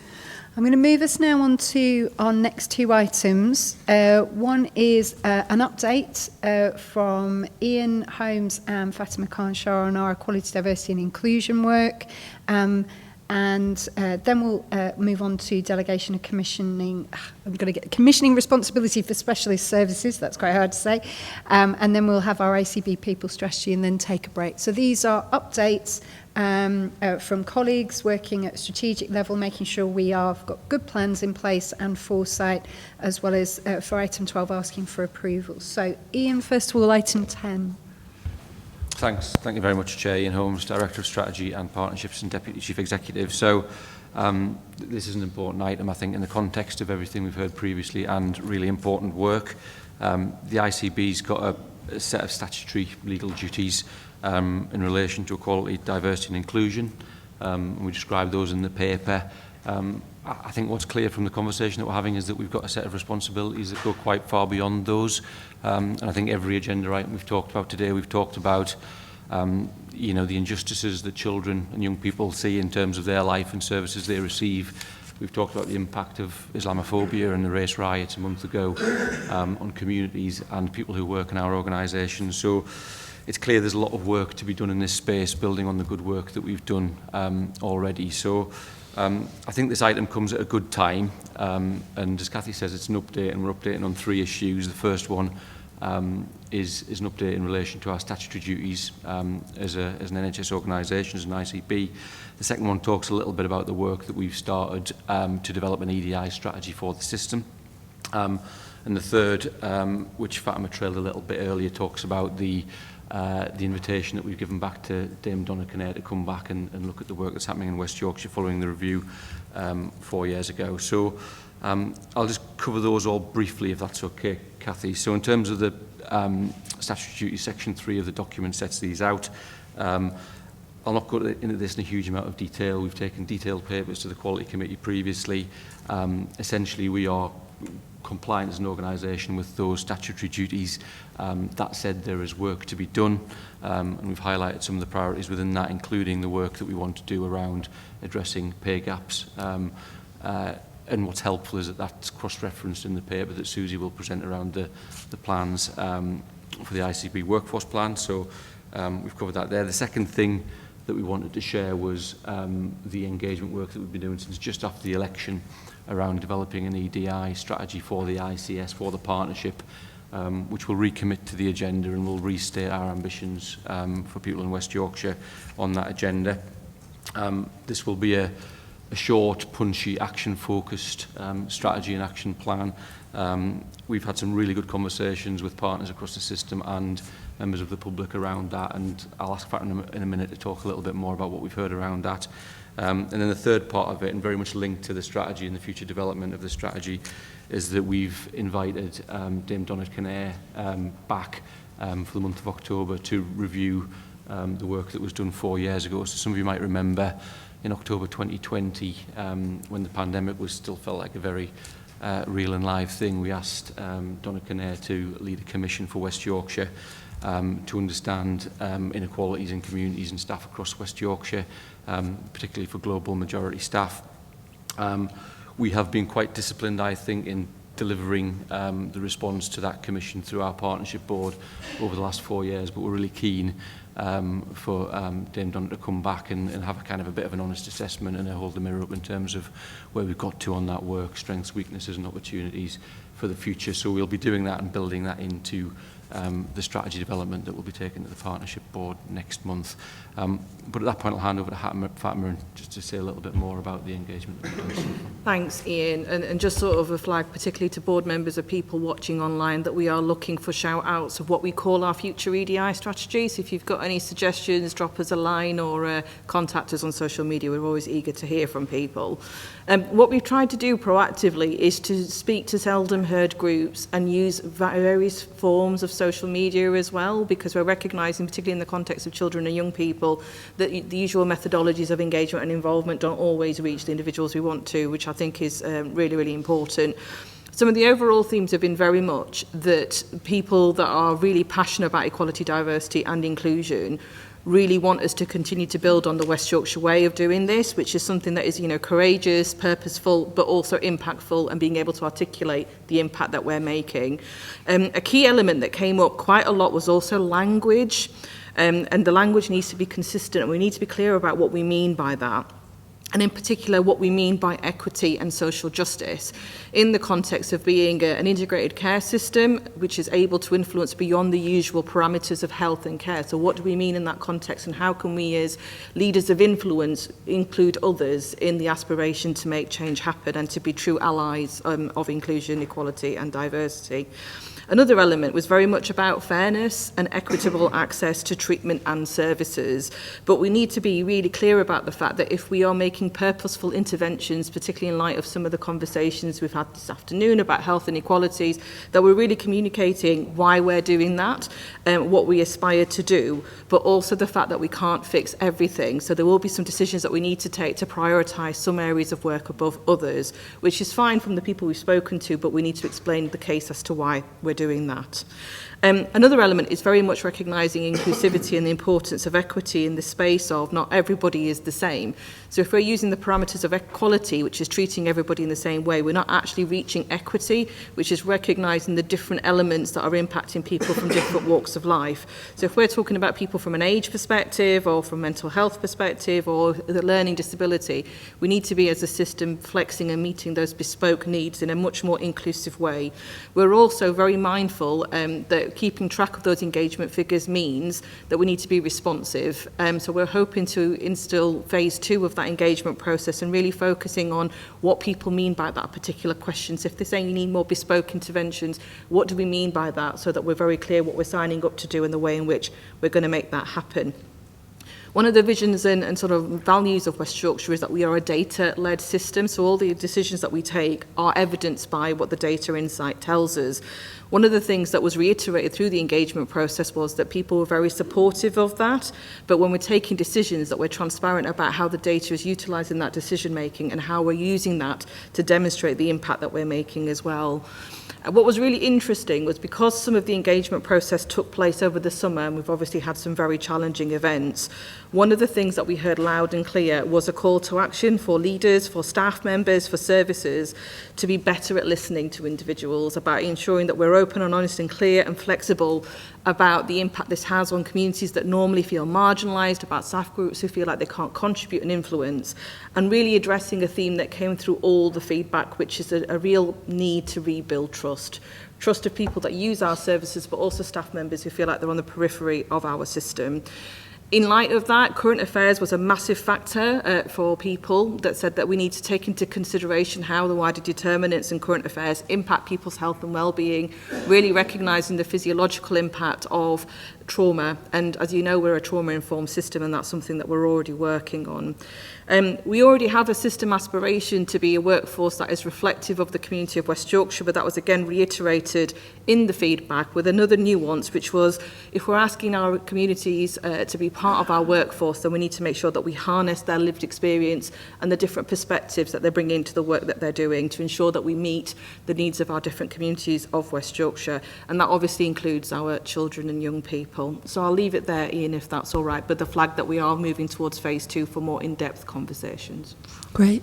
I'm going to move us now on to our next 2 items. One is an update from Ian Holmes and Fatima Khan Shah on our equality, diversity and inclusion work. And then we'll move on to delegation of commissioning. I'm going to get commissioning responsibility for specialist services. That's quite hard to say. And then we'll have our ACB people strategy and then take a break. So these are updates from colleagues working at strategic level, making sure we have got good plans in place and foresight, as well as for item 12 asking for approval. So Ian, first of all, item 10. Thanks. Thank you very much, Chair. Ian Holmes, Director of Strategy and Partnerships and Deputy Chief Executive. So this is an important item, I think, in the context of everything we've heard previously, and really important work. The ICB's got a set of statutory legal duties in relation to equality, diversity and inclusion. We describe those in the paper. I think what's clear from the conversation that we're having is that we've got a set of responsibilities that go quite far beyond those. And I think every agenda item we've talked about today, we've talked about the injustices that children and young people see in terms of their life and services they receive. We've talked about the impact of Islamophobia and the race riots a month ago on communities and people who work in our organisations. So it's clear there's a lot of work to be done in this space, building on the good work that we've done already. So I think this item comes at a good time, and as Cathy says, it's an update, and we're updating on 3 issues. The first one is an update in relation to our statutory duties as an NHS organisation, as an ICB. The second one talks a little bit about the work that we've started to develop an EDI strategy for the system. And the third, which Fatima trailed a little bit earlier, talks about the invitation that we've given back to Dame Donna Kinnair to come back and look at the work that's happening in West Yorkshire following the review 4 years ago. So I'll just cover those all briefly, if that's okay, Cathy. So in terms of the statutory duty, section 3 of the document sets these out. I'll not go into this in a huge amount of detail. We've taken detailed papers to the Quality Committee previously. Essentially, we are compliant as an organisation with those statutory duties. That said, there is work to be done, and we've highlighted some of the priorities within that, including the work that we want to do around addressing pay gaps. And what's helpful is that that's cross-referenced in the paper that Susie will present around the plans for the ICB workforce plan. So we've covered that there. The second thing that we wanted to share was the engagement work that we've been doing since just after the election around developing an EDI strategy for the ICS, for the partnership, which will recommit to the agenda and will restate our ambitions for people in West Yorkshire on that agenda. This will be a short, punchy, action-focused strategy and action plan. We've had some really good conversations with partners across the system and members of the public around that, and I'll ask Fatima in a minute to talk a little bit more about what we've heard around that. And then the third part of it, and very much linked to the strategy and the future development of the strategy, is that we've invited Dame Donna Kinnair back for the month of October to review the work that was done 4 years ago. So some of you might remember in October 2020, when the pandemic was still felt like a very real and live thing, we asked Donna Kinnair to lead a commission for West Yorkshire to understand inequalities in communities and staff across West Yorkshire, particularly for global majority staff. We have been quite disciplined, I think, in delivering the response to that commission through our partnership board over the last 4 years, but we're really keen for Dame Donna to come back and have a kind of a bit of an honest assessment and hold the mirror up in terms of where we've got to on that work, strengths, weaknesses and opportunities for the future. So we'll be doing that and building that into the strategy development that will be taken to the partnership board next month. But at that point I'll hand over to Fatima and just to say a little bit more about the engagement that we've done so far. Thanks, Ian. And just sort of a flag, particularly to board members or people watching online, that we are looking for shout-outs of what we call our future EDI strategy. So if you've got any suggestions, drop us a line or contact us on social media. We're always eager to hear from people. What we've tried to do proactively is to speak to seldom heard groups and use various forms of social media as well, because we're recognising, particularly in the context of children and young people, that the usual methodologies of engagement and involvement don't always reach the individuals we want to, which I think is really, really important. Some of the overall themes have been very much that people that are really passionate about equality, diversity and inclusion really want us to continue to build on the West Yorkshire way of doing this, which is something that is, courageous, purposeful, but also impactful, and being able to articulate the impact that we're making. A key element that came up quite a lot was also language, and the language needs to be consistent, and we need to be clear about what we mean by that. And in particular, what we mean by equity and social justice in the context of being an integrated care system, which is able to influence beyond the usual parameters of health and care. So what do we mean in that context, and how can we as leaders of influence include others in the aspiration to make change happen and to be true allies of inclusion, equality and diversity? Another element was very much about fairness and equitable access to treatment and services. But we need to be really clear about the fact that if we are making purposeful interventions, particularly in light of some of the conversations we've had this afternoon about health inequalities, that we're really communicating why we're doing that, what we aspire to do, but also the fact that we can't fix everything. So there will be some decisions that we need to take to prioritise some areas of work above others, which is fine from the people we've spoken to, but we need to explain the case as to why we're doing that. Another element is very much recognising inclusivity and the importance of equity in the space of not everybody is the same. So if we're using the parameters of equality, which is treating everybody in the same way, we're not actually reaching equity, which is recognising the different elements that are impacting people from different walks of life. So if we're talking about people from an age perspective or from mental health perspective or the learning disability, we need to be as a system flexing and meeting those bespoke needs in a much more inclusive way. We're also very mindful that keeping track of those engagement figures means that we need to be responsive. So we're hoping to instill phase 2 of that engagement process and really focusing on what people mean by that particular question. So if they're saying you need more bespoke interventions, what do we mean by that, so that we're very clear what we're signing up to do and the way in which we're going to make that happen. One of the visions and sort of values of West Yorkshire is that we are a data-led system, so all the decisions that we take are evidenced by what the data insight tells us. One of the things that was reiterated through the engagement process was that people were very supportive of that, but when we're taking decisions, that we're transparent about how the data is utilised in that decision-making and how we're using that to demonstrate the impact that we're making as well. What was really interesting was because some of the engagement process took place over the summer, and we've obviously had some very challenging events, one of the things that we heard loud and clear was a call to action for leaders, for staff members, for services to be better at listening to individuals, about ensuring that we're open and honest and clear and flexible about the impact this has on communities that normally feel marginalised, about staff groups who feel like they can't contribute and influence, and really addressing a theme that came through all the feedback, which is a real need to rebuild trust. Trust of people that use our services, but also staff members who feel like they're on the periphery of our system. In light of that, current affairs was a massive factor for people that said that we need to take into consideration how the wider determinants in current affairs impact people's health and well-being, really recognising the physiological impact of trauma. And as you know, we're a trauma-informed system, and that's something that we're already working on. We already have a system aspiration to be a workforce that is reflective of the community of West Yorkshire, but that was again reiterated in the feedback with another nuance, which was if we're asking our communities to be part of our workforce, then we need to make sure that we harness their lived experience and the different perspectives that they bring into the work that they're doing to ensure that we meet the needs of our different communities of West Yorkshire. And that obviously includes our children and young people. So I'll leave it there, Ian, if that's all right, but the flag that we are moving towards phase 2 for more in-depth conversations. Great.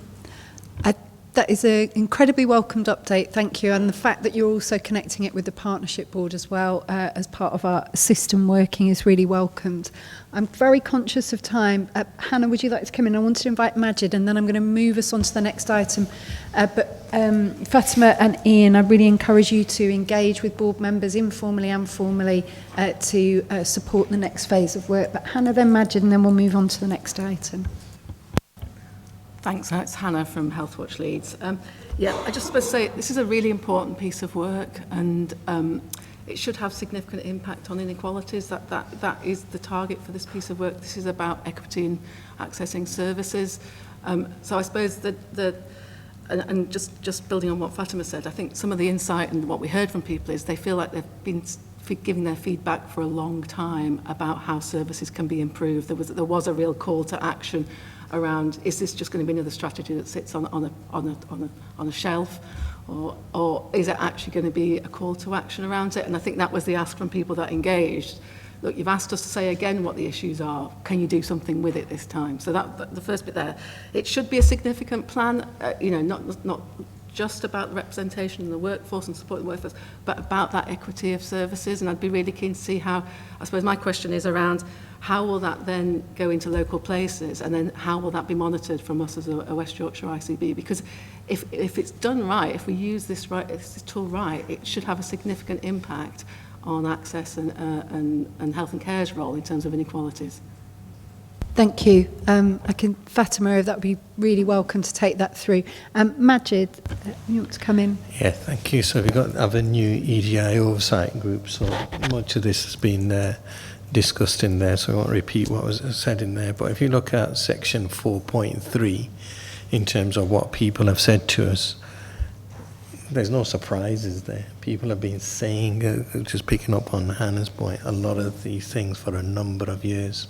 That is an incredibly welcomed update, thank you. And the fact that you're also connecting it with the partnership board as well as part of our system working is really welcomed. I'm very conscious of time. Hannah, would you like to come in? I wanted to invite Majid, and then I'm going to move us on to the next item. But Fatima and Ian, I really encourage you to engage with board members informally and formally to support the next phase of work. But Hannah, then Majid, and then we'll move on to the next item. Thanks, it's Hannah from Healthwatch Leeds. I just supposed to say this is a really important piece of work, and it should have significant impact on inequalities. That is the target for this piece of work. This is about equity in accessing services. So I suppose and just building on what Fatima said, I think some of the insight and what we heard from people is they feel like they've been giving their feedback for a long time about how services can be improved. There was a real call to action around, is this just going to be another strategy that sits on a shelf, or is it actually going to be a call to action around it? And I think that was the ask from people that engaged. Look, you've asked us to say again what the issues are. Can you do something with it this time? So that the first bit there. It should be a significant plan, not just about the representation in the workforce and supporting the workforce, but about that equity of services. And I'd be really keen to see how, I suppose my question is around how will that then go into local places, and then how will that be monitored from us as a West Yorkshire ICB? Because if it's done right, if we use this tool right, it should have a significant impact on access and health and care's role in terms of inequalities. Thank you. Fatima, that would be really welcome to take that through. Majid, you want to come in? Yeah, thank you. So we've got a new EDI oversight group, so much of this has been discussed in there, so I won't repeat what was said in there. But if you look at section 4.3, in terms of what people have said to us, there's no surprises there. People have been saying, just picking up on Hannah's point, a lot of these things for a number of years.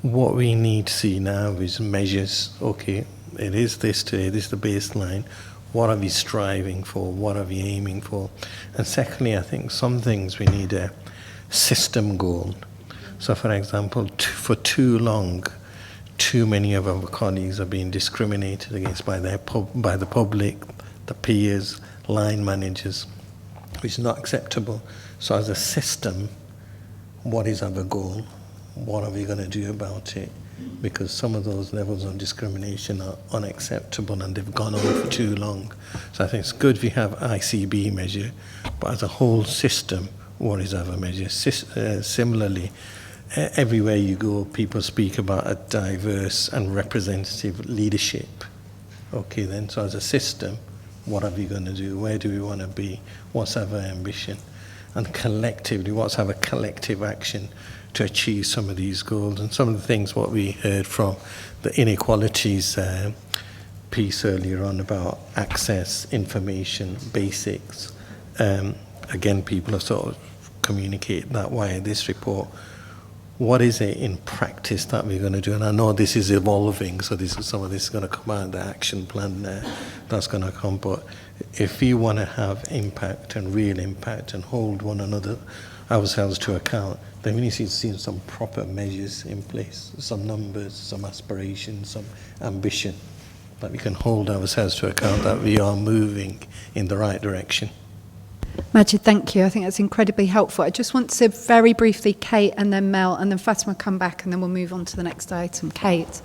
What we need to see now is measures. Okay, it is this today, this is the baseline. What are we striving for? What are we aiming for? And secondly, I think some things we need a system goal. So for example, for too long, too many of our colleagues are being discriminated against by the public, the peers, line managers, which is not acceptable. So as a system, what is our goal? What are we going to do about it? Because some of those levels of discrimination are unacceptable and they've gone on for too long. So I think it's good we have ICB measure, but as a whole system, what is our measure? Similarly, everywhere you go, people speak about a diverse and representative leadership. Okay then, so as a system, what are we going to do? Where do we want to be? What's our ambition? And collectively, what's our collective action to achieve some of these goals? And some of the things what we heard from the inequalities piece earlier on about access, information, basics. Again, people have sort of communicated that via this report. What is it in practice that we're going to do? And I know this is evolving, so some of this is going to come out of the action plan that's going to come. But if we want to have impact and real impact and hold one another, ourselves to account, then we need to see some proper measures in place, some numbers, some aspirations, some ambition, that we can hold ourselves to account that we are moving in the right direction. Majid, thank you. I think that's incredibly helpful. I just want to very briefly, Kate and then Mel, and then Fatima come back, and then we'll move on to the next item. Kate.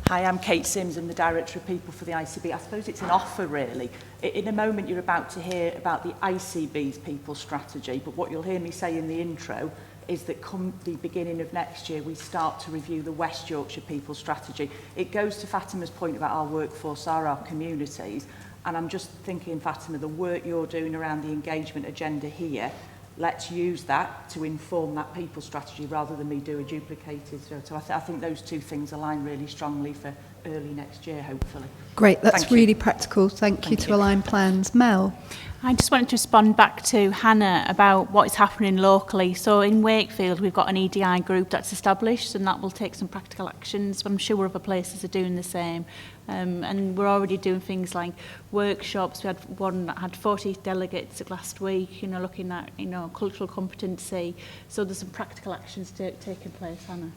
Hi, I'm Kate Sims. I'm the Director of People for the ICB. I suppose it's an offer, really. In a moment, you're about to hear about the ICB's people strategy, but what you'll hear me say in the intro is that come the beginning of next year, we start to review the West Yorkshire People Strategy. It goes to Fatima's point about our workforce are our communities, and I'm just thinking, Fatima, the work you're doing around the engagement agenda here, let's use that to inform that people strategy rather than me do a duplicated. So I think those two things align really strongly for early next year, hopefully. Great, that's Thank you. really practical. Thank you to Align Plans. Mel? I just wanted to respond back to Hannah about what is happening locally. So in Wakefield, we've got an EDI group that's established, and that will take some practical actions, but I'm sure other places are doing the same. And we're already doing things like workshops. We had one that had 40 delegates last week, looking at, cultural competency. So there's some practical actions taking place, Hannah.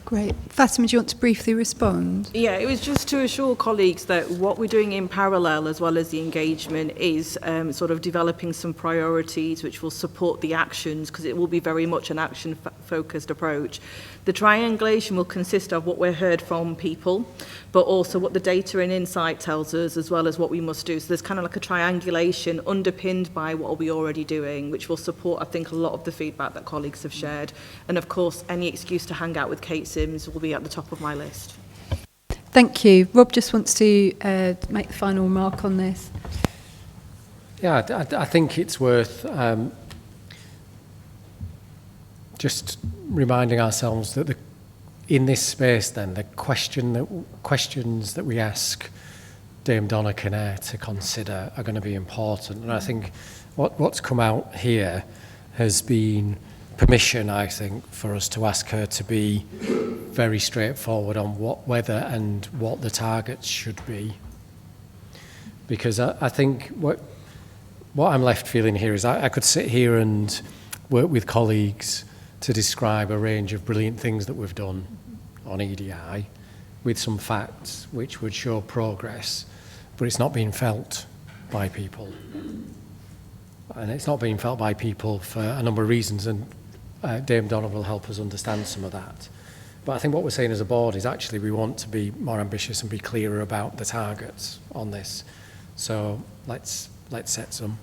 Great. Fatima, do you want to briefly respond? Yeah, it was just to assure colleagues that what we're doing in parallel, as well as the engagement, is sort of developing some priorities which will support the actions, because it will be very much an action-focused approach. The triangulation will consist of what we're heard from people, but also what the data and insight tells us, as well as what we must do. So there's kind of like a triangulation underpinned by what we're already doing, which will support, I think, a lot of the feedback that colleagues have shared. And of course, any excuse to hang out with Kate Sims will be at the top of my list. Thank you. Rob just wants to make the final remark on this. Yeah, I think it's worth just reminding ourselves that in this space, then, the questions that we ask Dame Donna Kinnair to consider are going to be important. And I think what's come out here has been permission, I think, for us to ask her to be very straightforward on whether and what the targets should be. Because I think what I'm left feeling here is I could sit here and work with colleagues to describe a range of brilliant things that we've done on EDI with some facts which would show progress, but it's not being felt by people. And it's not being felt by people for a number of reasons, and Dame Donna will help us understand some of that. But I think what we're saying as a board is actually we want to be more ambitious and be clearer about the targets on this. So let's set some.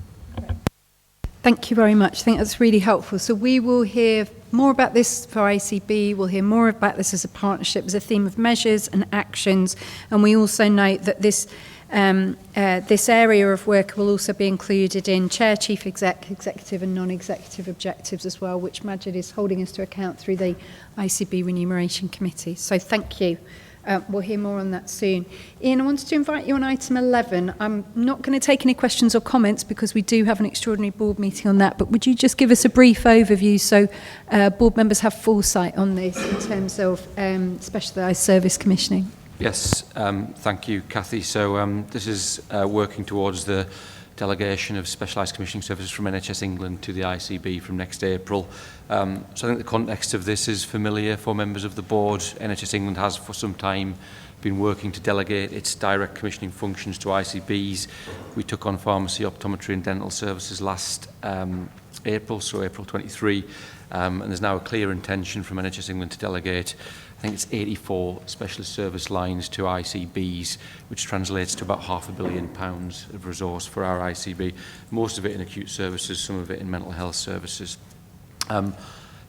Thank you very much. I think that's really helpful. So we will hear more about this for ICB. We'll hear more about this as a partnership, as a theme of measures and actions. And we also note that this area of work will also be included in Chair, Chief Exec, Executive and Non-Executive objectives as well, which Majid is holding us to account through the ICB Remuneration Committee. So thank you. We'll hear more on that soon. Ian, I wanted to invite you on item 11. I'm not going to take any questions or comments because we do have an extraordinary board meeting on that, but would you just give us a brief overview so board members have foresight on this in terms of specialised service commissioning? Yes, thank you, Cathy. So this is working towards the delegation of specialised commissioning services from NHS England to the ICB from next April. So I think the context of this is familiar for members of the board. NHS England has for some time been working to delegate its direct commissioning functions to ICBs. We took on pharmacy, optometry and dental services last April, so April 23, and there's now a clear intention from NHS England to delegate, I think it's 84 specialist service lines to ICBs, which translates to about £500 million of resource for our ICB, most of it in acute services, some of it in mental health services.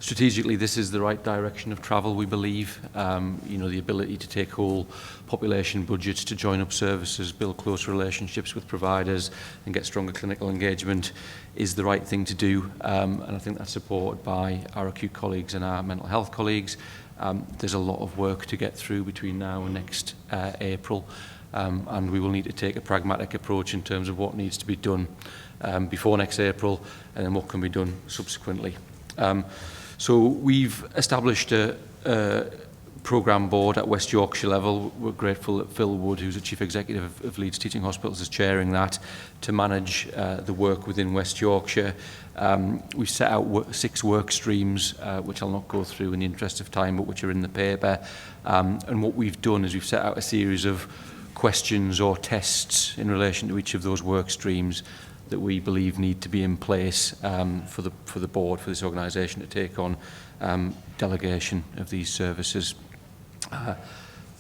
Strategically, this is the right direction of travel, we believe. The ability to take whole population budgets to join up services, build close relationships with providers and get stronger clinical engagement is the right thing to do. And I think that's supported by our acute colleagues and our mental health colleagues. There's a lot of work to get through between now and next April. And we will need to take a pragmatic approach in terms of what needs to be done before next April and then what can be done subsequently. So we've established a programme board at West Yorkshire level. We're grateful that Phil Wood, who's the Chief Executive of Leeds Teaching Hospitals, is chairing that to manage the work within West Yorkshire. We've set out 6 work streams, which I'll not go through in the interest of time, but which are in the paper. And what we've done is we've set out a series of questions or tests in relation to each of those work streams that we believe need to be in place for the board, for this organisation to take on delegation of these services.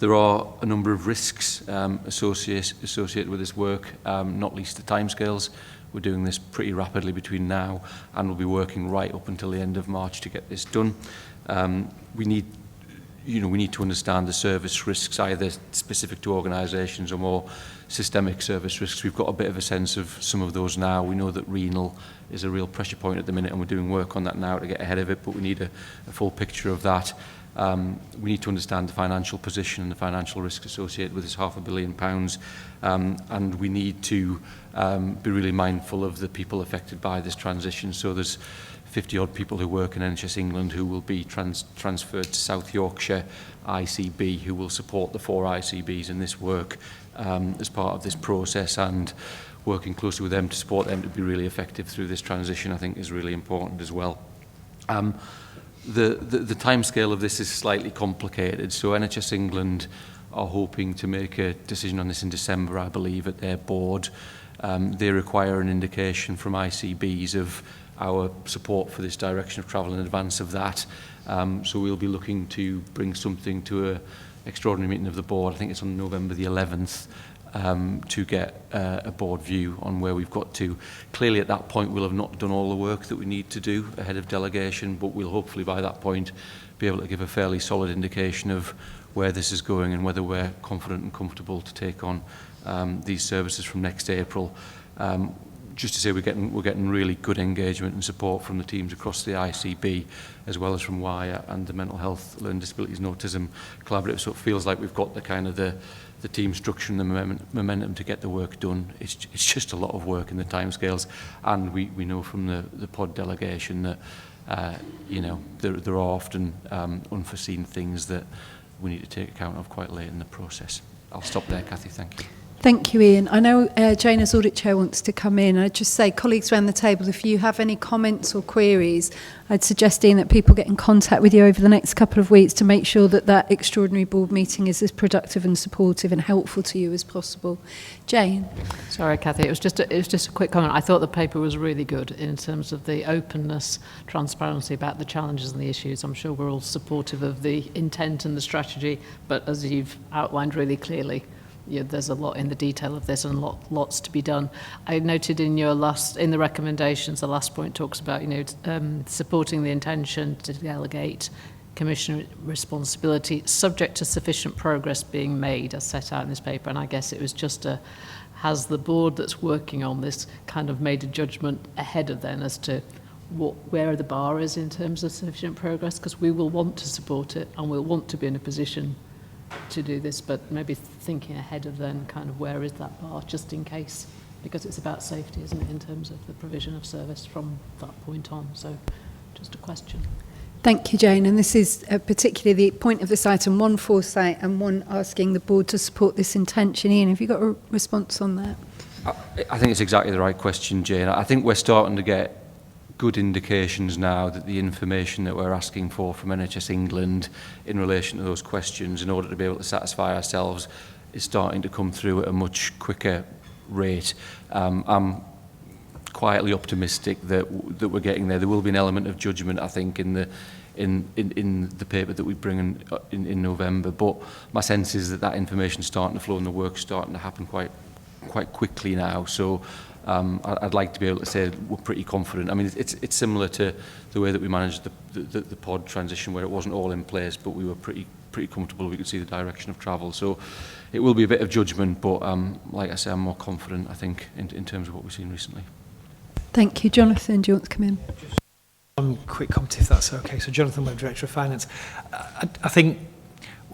There are a number of risks associated with this work, not least the timescales we're doing this pretty rapidly between now and we'll be working right up until the end of March to get this done. We need to understand the service risks, either specific to organisations or more systemic service risks. We've got a bit of a sense of some of those now. We know that renal is a real pressure point at the minute, and we're doing work on that now to get ahead of it, but we need a full picture of that. We need to understand the financial position and the financial risk associated with this £500 million, and we need to be really mindful of the people affected by this transition. So there's 50-odd people who work in NHS England who will be transferred to South Yorkshire ICB, who will support the 4 ICBs in this work as part of this process, and working closely with them to support them to be really effective through this transition, I think, is really important as well. The timescale of this is slightly complicated. So NHS England are hoping to make a decision on this in December, I believe, at their board. They require an indication from ICBs of our support for this direction of travel in advance of that. So we'll be looking to bring something to an extraordinary meeting of the board. I think it's on November the 11th. To get a board view on where we've got to. Clearly at that point we'll have not done all the work that we need to do ahead of delegation, but we'll hopefully by that point be able to give a fairly solid indication of where this is going and whether we're confident and comfortable to take on these services from next April. Just to say we're getting really good engagement and support from the teams across the ICB, as well as from WIRE and the Mental Health, Learning Disabilities and Autism Collaborative. So it feels like we've got the kind of the team structure and the momentum to get the work done. It's just a lot of work in the timescales, and we know from the pod delegation that there are often unforeseen things that we need to take account of quite late in the process. I'll stop there, Cathy. Thank you. Thank you, Ian. I know Jane, as Audit Chair, wants to come in. I'd just say, colleagues around the table, if you have any comments or queries, I'd suggest, Ian, that people get in contact with you over the next couple of weeks to make sure that that extraordinary board meeting is as productive and supportive and helpful to you as possible. Jane? Sorry, Cathy, it was just a quick comment. I thought the paper was really good in terms of the openness, transparency about the challenges and the issues. I'm sure we're all supportive of the intent and the strategy, but as you've outlined really clearly, there's a lot in the detail of this and lots to be done. I noted in the recommendations, the last point talks about supporting the intention to delegate Commissioner responsibility subject to sufficient progress being made as set out in this paper. And I guess it was just has the board that's working on this kind of made a judgment ahead of then as to where the bar is in terms of sufficient progress, because we will want to support it and we'll want to be in a position to do this, but maybe thinking ahead of then kind of where is that bar, just in case, because it's about safety, isn't it, in terms of the provision of service from that point on. So just a question. Thank you, Jane. And this is particularly the point of this item, one foresight and one asking the board to support this intention. Ian, have you got a response on that? I think it's exactly the right question, Jane. I think we're starting to get good indications now that the information that we're asking for from NHS England in relation to those questions in order to be able to satisfy ourselves is starting to come through at a much quicker rate. I'm quietly optimistic that we're getting there. There will be an element of judgment, I think, in the paper that we bring in November, but my sense is that information is starting to flow and the work's starting to happen quite quickly now. So I'd like to be able to say we're pretty confident. I mean, it's similar to the way that we managed the pod transition, where it wasn't all in place, but we were pretty comfortable. We could see the direction of travel. So it will be a bit of judgment, but like I say, I'm more confident, I think, in terms of what we've seen recently. Thank you. Jonathan, do you want to come in? One quick comment, if that's okay. So Jonathan Webb, Director of Finance. I think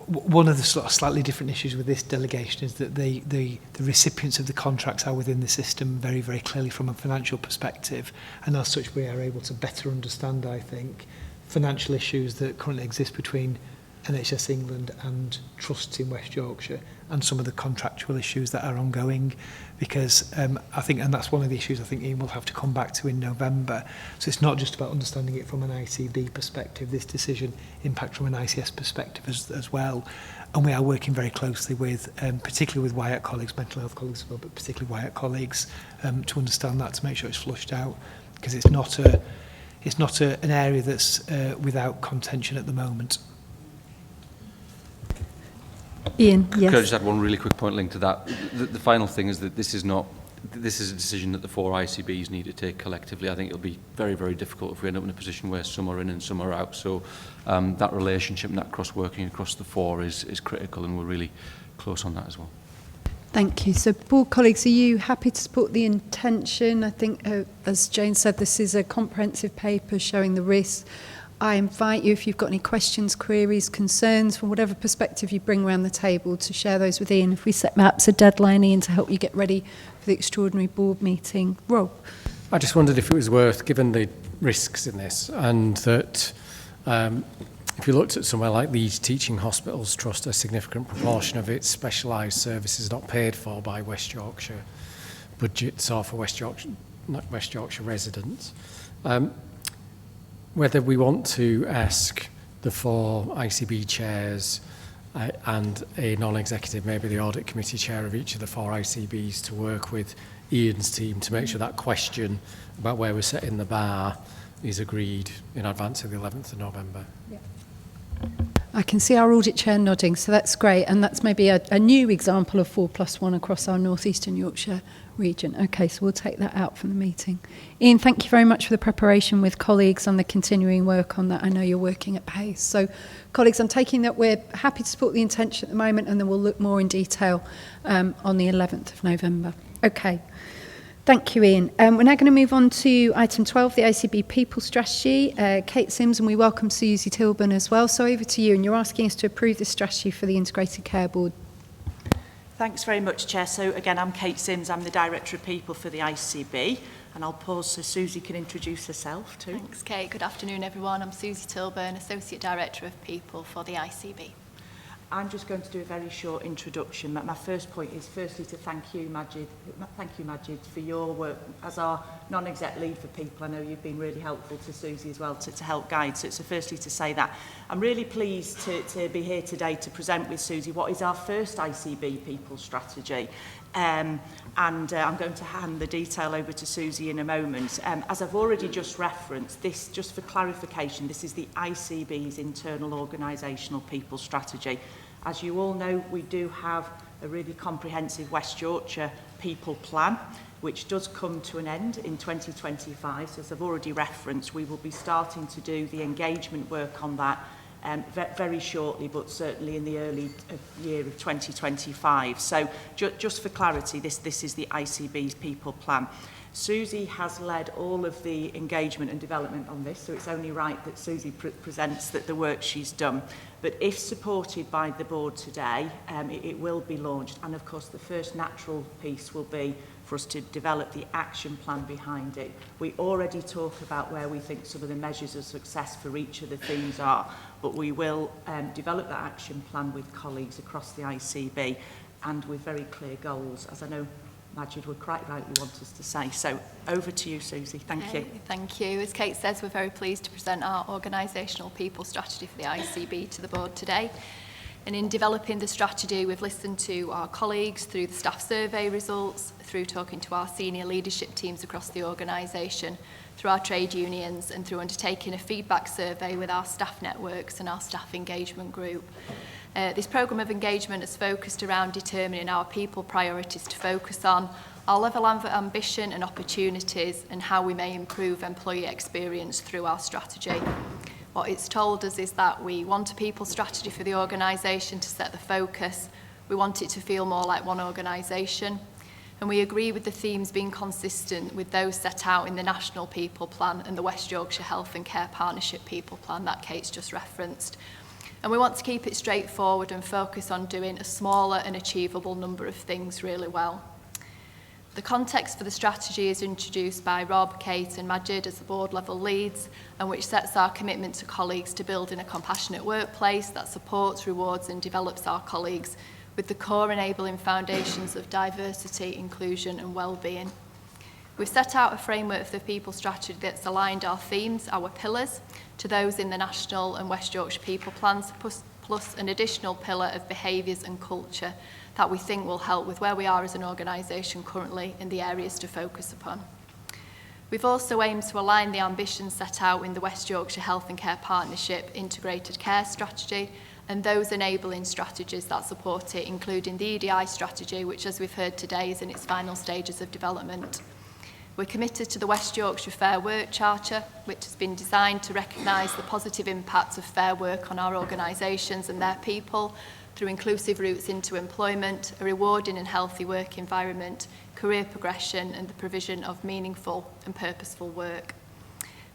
one of the sort of slightly different issues with this delegation is that the recipients of the contracts are within the system very, very clearly from a financial perspective, and as such we are able to better understand, I think, financial issues that currently exist between NHS England and trusts in West Yorkshire and some of the contractual issues that are ongoing, because I think, and that's one of the issues I think Ian will have to come back to in November. So it's not just about understanding it from an ICB perspective, this decision impact from an ICS perspective as well. And we are working very closely with, particularly with WIAT colleagues, mental health colleagues as well, but particularly WIAT colleagues, to understand that, to make sure it's flushed out, because it's not an area that's without contention at the moment. Ian, yes. Could I just add one really quick point linked to that? The final thing is that this is not this is a decision that the 4 ICBs need to take collectively. I think it'll be very, very difficult if we end up in a position where some are in and some are out. So that relationship and that cross-working across the 4 is critical, and we're really close on that as well. Thank you. So, board colleagues, are you happy to support the intention? I think, as Jane said, this is a comprehensive paper showing the risks. I invite you, if you've got any questions, queries, concerns, from whatever perspective you bring around the table, to share those with Ian. If we set perhaps a deadline, Ian, to help you get ready for the extraordinary board meeting. Rob? I just wondered if it was worth, given the risks in this, and that if you looked at somewhere like Leeds Teaching Hospitals Trust, a significant proportion of its specialised services not paid for by West Yorkshire budgets or for West Yorkshire residents. Whether we want to ask the 4 ICB chairs and a non-executive, maybe the audit committee chair of each of the 4 ICBs, to work with Ian's team to make sure that question about where we're setting the bar is agreed in advance of the 11th of November. Yeah. I can see our audit chair nodding, so that's great, and that's maybe a new example of 4+1 across our North Eastern Yorkshire region. Okay, so we'll take that out from the meeting. Ian, thank you very much for the preparation with colleagues and the continuing work on that. I know you're working at pace. So, colleagues, I'm taking that we're happy to support the intention at the moment, and then we'll look more in detail on the 11th of November. Okay. Thank you, Ian. We're now going to move on to item 12, the ICB People Strategy. Kate Sims, and we welcome Susie Tilburn as well. So over to you, and you're asking us to approve the strategy for the Integrated Care Board. Thanks very much, Chair. So again, I'm Kate Sims. I'm the Director of People for the ICB. And I'll pause so Susie can introduce herself too. Thanks, Kate. Good afternoon, everyone. I'm Susie Tilburn, Associate Director of People for the ICB. I'm just going to do a very short introduction. My first point is firstly to thank you, Majid. Thank you, Majid, for your work as our non-exec lead for people. I know you've been really helpful to Susie as well to help guide. So firstly to say that. I'm really pleased to be here today to present with Susie what is our first ICB People Strategy. I'm going to hand the detail over to Susie in a moment. As I've already just referenced, this, just for clarification, this is the ICB's internal organisational people strategy. As you all know, we do have a really comprehensive West Yorkshire people plan, which does come to an end in 2025. So as I've already referenced, we will be starting to do the engagement work on that very shortly, but certainly in the early year of 2025. So just for clarity, this is the ICB's people plan. Susie has led all of the engagement and development on this, so it's only right that Susie presents the work she's done. But if supported by the board today, it will be launched. And of course, the first natural piece will be for us to develop the action plan behind it. We already talk about where we think some of the measures of success for each of the themes are, but we will develop that action plan with colleagues across the ICB and with very clear goals, as I know Majid would quite rightly want us to say. So over to you, Susie. Thank you. Thank you. As Kate says, we're very pleased to present our organisational people strategy for the ICB to the board today. And in developing the strategy, we've listened to our colleagues through the staff survey results, through talking to our senior leadership teams across the organisation, through our trade unions, and through undertaking a feedback survey with our staff networks and our staff engagement group. This programme of engagement is focused around determining our people priorities to focus on, our level of ambition and opportunities, and how we may improve employee experience through our strategy. What it's told us is that we want a people strategy for the organisation to set the focus. We want it to feel more like one organisation. And we agree with the themes being consistent with those set out in the National People Plan and the West Yorkshire Health and Care Partnership People Plan that Kate's just referenced. And we want to keep it straightforward and focus on doing a smaller and achievable number of things really well. The context for the strategy is introduced by Rob, Kate and Majid as the board level leads, and which sets our commitment to colleagues to building a compassionate workplace that supports, rewards and develops our colleagues with the core enabling foundations of diversity, inclusion and well-being. We've set out a framework for the people strategy that's aligned our themes, our pillars, to those in the National and West Yorkshire People Plans, plus an additional pillar of behaviours and culture that we think will help with where we are as an organisation currently in the areas to focus upon. We've also aimed to align the ambitions set out in the West Yorkshire Health and Care Partnership Integrated Care Strategy and those enabling strategies that support it, including the EDI strategy, which, as we've heard today, is in its final stages of development. We're committed to the West Yorkshire Fair Work Charter, which has been designed to recognise the positive impact of fair work on our organisations and their people through inclusive routes into employment, a rewarding and healthy work environment, career progression and the provision of meaningful and purposeful work.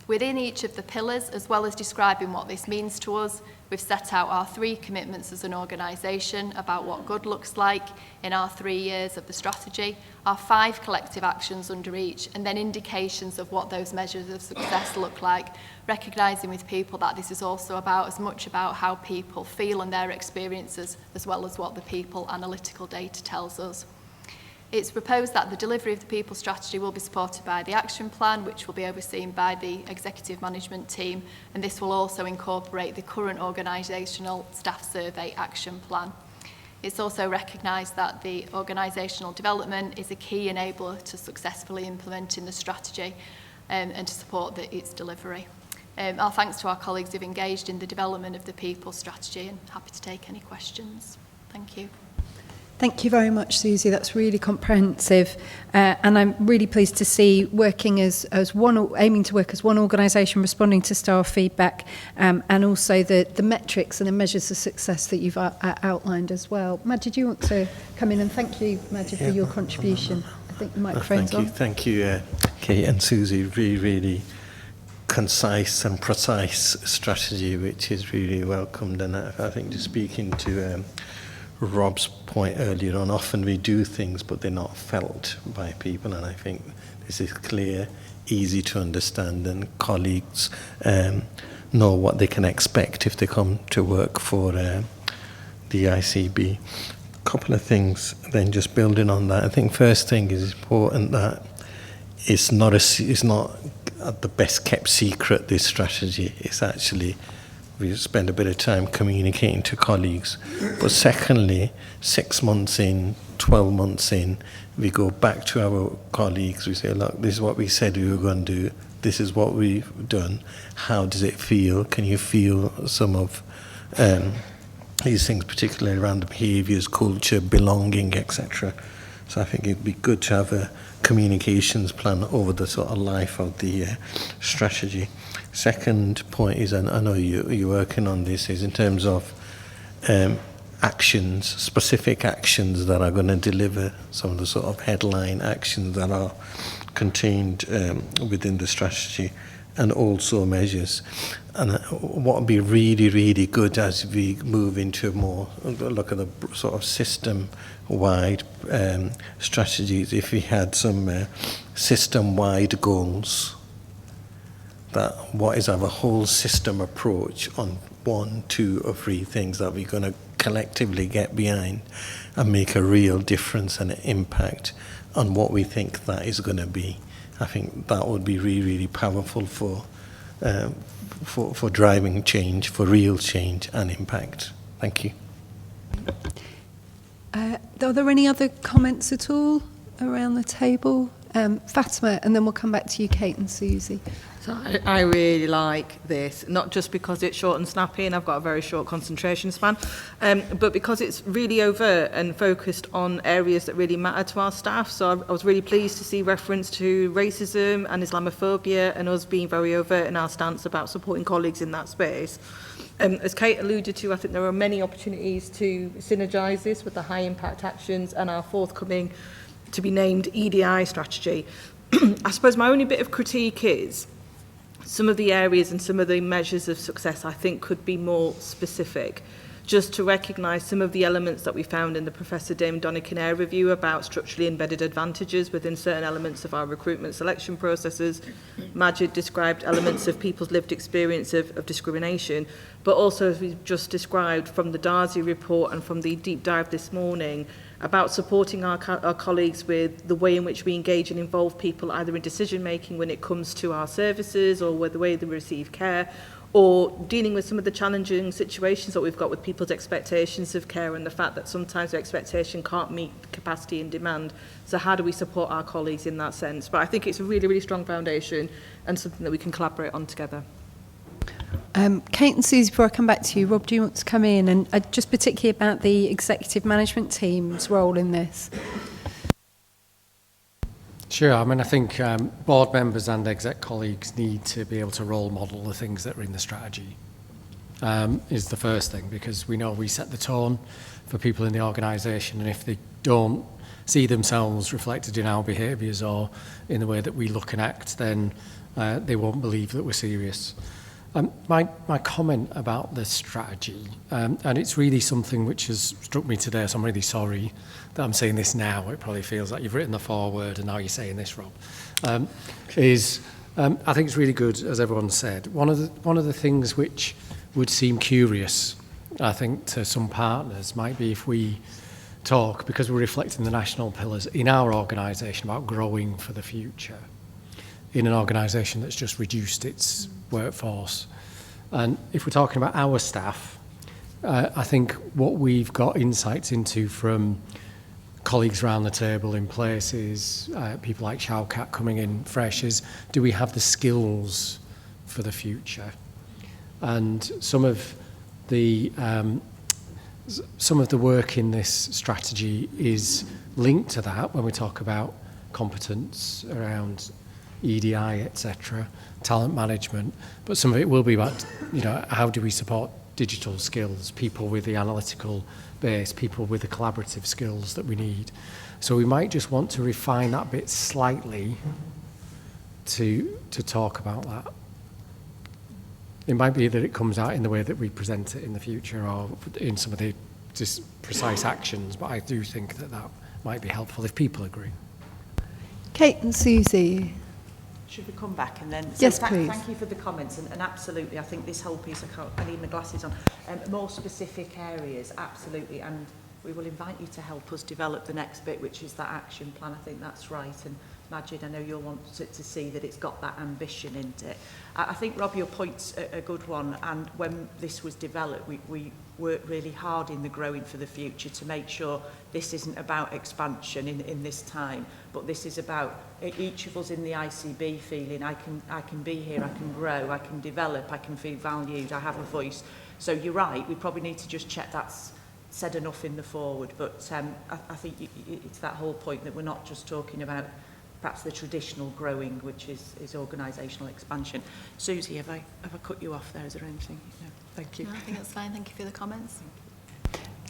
Within each of the pillars, as well as describing what this means to us, we've set out our 3 commitments as an organisation about what good looks like in our 3 years of the strategy, our 5 collective actions under each, and then indications of what those measures of success look like, recognising with people that this is also about as much about how people feel and their experiences, as well as what the people analytical data tells us. It's proposed that the delivery of the people strategy will be supported by the action plan, which will be overseen by the executive management team, and this will also incorporate the current organisational staff survey action plan. It's also recognised that the organisational development is a key enabler to successfully implementing the strategy and to support its delivery. Our thanks to our colleagues who've engaged in the development of the people strategy, and happy to take any questions. Thank you. Thank you very much, Susie. That's really comprehensive, and I'm really pleased to see working as one, aiming to work as one organisation, responding to staff feedback, and also the metrics and the measures of success that you've outlined as well. Majid, do you want to come in? And thank you, Majid, for your contribution. I think the microphone's on. Thank you, Kate and Susie. Really concise and precise strategy, which is really welcomed. And I think just speaking to Rob's point earlier on, often we do things but they're not felt by people, and I think this is clear, easy to understand, and colleagues know what they can expect if they come to work for the ICB. A couple of things then, just building on that. I think first thing is important that it's not the best kept secret, this strategy. It's actually, we spend a bit of time communicating to colleagues. But secondly, 6 months in, 12 months in, we go back to our colleagues, we say, look, this is what we said we were going to do, this is what we've done, how does it feel? Can you feel some of these things, particularly around the behaviours, culture, belonging, etc.? So I think it'd be good to have a communications plan over the sort of life of the strategy. Second point is, and I know you're working on this, is in terms of actions, specific actions that are going to deliver some of the sort of headline actions that are contained within the strategy, and also measures. And what would be really good as we move into more look at the sort of system-wide strategies, if we had some system-wide goals, that what is our whole system approach on 1, 2 or 3 things that we're going to collectively get behind and make a real difference and an impact on what we think that is going to be. I think that would be really powerful for driving change, for real change and impact. Thank you. Are there any other comments at all around the table? Fatima, and then we'll come back to you, Kate and Susie. So I really like this, not just because it's short and snappy and I've got a very short concentration span, but because it's really overt and focused on areas that really matter to our staff. So I was really pleased to see reference to racism and Islamophobia, and us being very overt in our stance about supporting colleagues in that space. As Kate alluded to, I think there are many opportunities to synergise this with the high impact actions and our forthcoming to be named EDI strategy. I suppose my only bit of critique is some of the areas and some of the measures of success I think could be more specific, just to recognise some of the elements that we found in the Professor Dame Donikin review about structurally embedded advantages within certain elements of our recruitment selection processes. Majid described elements of people's lived experience of discrimination, but also, as we've just described from the Darzi report and from the deep dive this morning, about supporting our colleagues with the way in which we engage and involve people either in decision making when it comes to our services or with the way they receive care, or dealing with some of the challenging situations that we've got with people's expectations of care and the fact that sometimes their expectation can't meet capacity and demand. So how do we support our colleagues in that sense? But I think it's a really strong foundation and something that we can collaborate on together. Kate and Susie, before I come back to you, Rob, do you want to come in? And just particularly about the executive management team's role in this. Sure. I mean, I think board members and exec colleagues need to be able to role model the things that are in the strategy, is the first thing, because we know we set the tone for people in the organisation, and if they don't see themselves reflected in our behaviours or in the way that we look and act, then they won't believe that we're serious. My comment about the strategy, and it's really something which has struck me today, so I'm really sorry that I'm saying this now. It probably feels like you've written the foreword and now you're saying this, Rob. I think it's really good, as everyone said. One of the things which would seem curious, I think, to some partners might be if we talk, because we're reflecting the national pillars in our organisation, about growing for the future in an organisation that's just reduced its workforce. And if we're talking about our staff, I think what we've got insights into from colleagues around the table in places, people like Shaukat coming in fresh, is do we have the skills for the future? And some of the work in this strategy is linked to that when we talk about competence around EDI, etc., talent management, but some of it will be about, how do we support digital skills, people with the analytical base, people with the collaborative skills that we need. So we might just want to refine that bit slightly to talk about that. It might be that it comes out in the way that we present it in the future or in some of the just precise actions, but I do think that might be helpful if people agree. Kate and Susie. Should we come back and then... Yes, please. Thank you for the comments, and absolutely, I think this whole piece, I need my glasses on, more specific areas, absolutely, and we will invite you to help us develop the next bit, which is that action plan. I think that's right, and Majid, I know you'll want to see that it's got that ambition in it. I think, Rob, your point's a good one, and when this was developed, we worked really hard in the growing for the future to make sure this isn't about expansion in this time, but this is about each of us in the ICB feeling I can be here, I can grow, I can develop, I can feel valued, I have a voice. So you're right, we probably need to just check that's said enough in the forward, but I think it's that whole point that we're not just talking about perhaps the traditional growing, which is organisational expansion. Susie, have I cut you off there? Is there anything? No, thank you. No, I think that's fine. Thank you for the comments.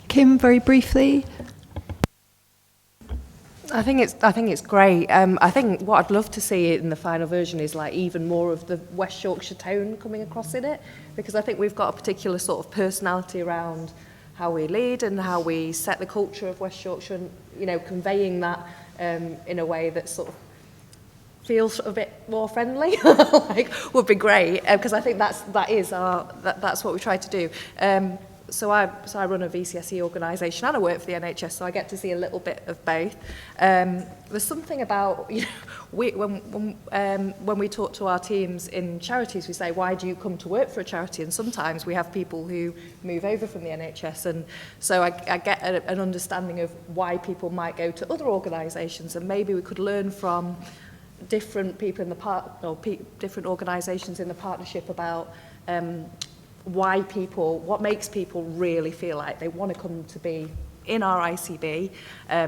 Kim, very briefly. I think it's great. I think what I'd love to see in the final version is like even more of the West Yorkshire tone coming across in it, because I think we've got a particular sort of personality around how we lead and how we set the culture of West Yorkshire, and conveying that in a way that sort of feels a bit more friendly, would be great, because I think that's what we try to do. So I run a VCSE organisation and I work for the NHS, so I get to see a little bit of both. There's something about, when we talk to our teams in charities, we say, why do you come to work for a charity? And sometimes we have people who move over from the NHS, and so I get an understanding of why people might go to other organisations, and maybe we could learn from different people in the different organisations in the partnership about what makes people really feel like they want to come to be in our ICB,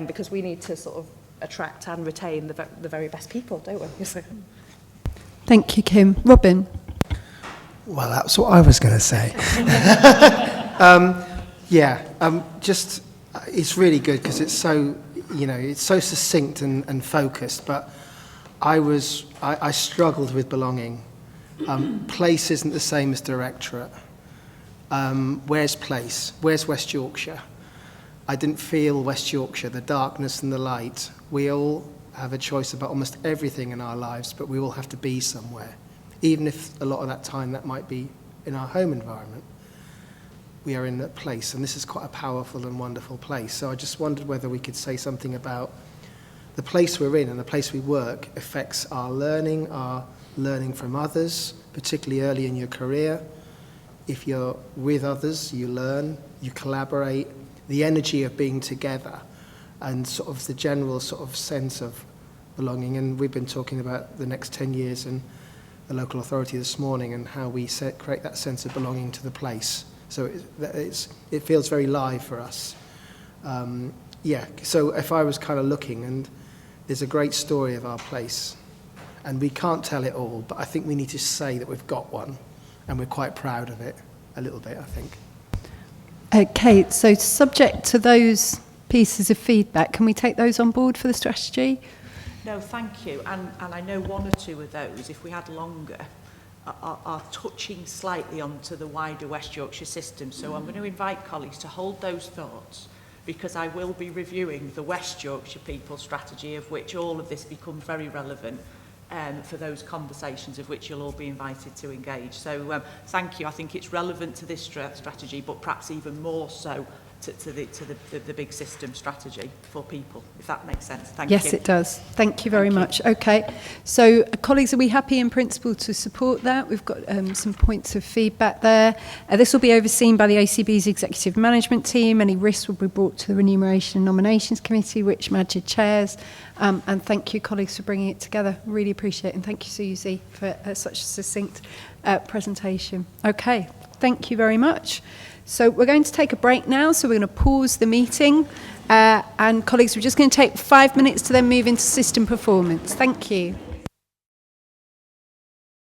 because we need to sort of attract and retain the very best people, don't we? Thank you, Kim. Robin? Well, that's what I was going to say. It's really good because it's so, it's so succinct and focused, but I struggled with belonging. Place isn't the same as directorate. Where's place? Where's West Yorkshire? I didn't feel West Yorkshire, the darkness and the light. We all have a choice about almost everything in our lives, but we all have to be somewhere. Even if a lot of that time that might be in our home environment, we are in a place, and this is quite a powerful and wonderful place. So I just wondered whether we could say something about the place we're in and the place we work affects our learning from others, particularly early in your career. If you're with others, you learn, you collaborate, the energy of being together, and sort of the general sort of sense of belonging. And we've been talking about the next 10 years and the local authority this morning and how we create that sense of belonging to the place. So it feels very live for us. Yeah, so if I was kind of looking, and there's a great story of our place, and we can't tell it all, but I think we need to say that we've got one, and we're quite proud of it, a little bit, I think. Okay, so subject to those pieces of feedback, can we take those on board for the strategy? No, thank you. And I know one or two of those, if we had longer, are touching slightly onto the wider West Yorkshire system. So I'm going to invite colleagues to hold those thoughts, because I will be reviewing the West Yorkshire People Strategy, of which all of this becomes very relevant for those conversations of which you'll all be invited to engage. So thank you. I think it's relevant to this strategy, but perhaps even more so to the big system strategy for people, if that makes sense. Thank you. Yes, it does. Thank you very much. Okay, so colleagues, are we happy in principle to support that? We've got some points of feedback there. This will be overseen by the ACB's executive management team. Any risks will be brought to the Remuneration and Nominations Committee, which Majid chairs. And thank you, colleagues, for bringing it together. Really appreciate it. And thank you, Susie, for such a succinct presentation. Okay, thank you very much. So we're going to take a break now, so we're going to pause the meeting. And colleagues, we're just going to take 5 minutes to then move into system performance. Thank you.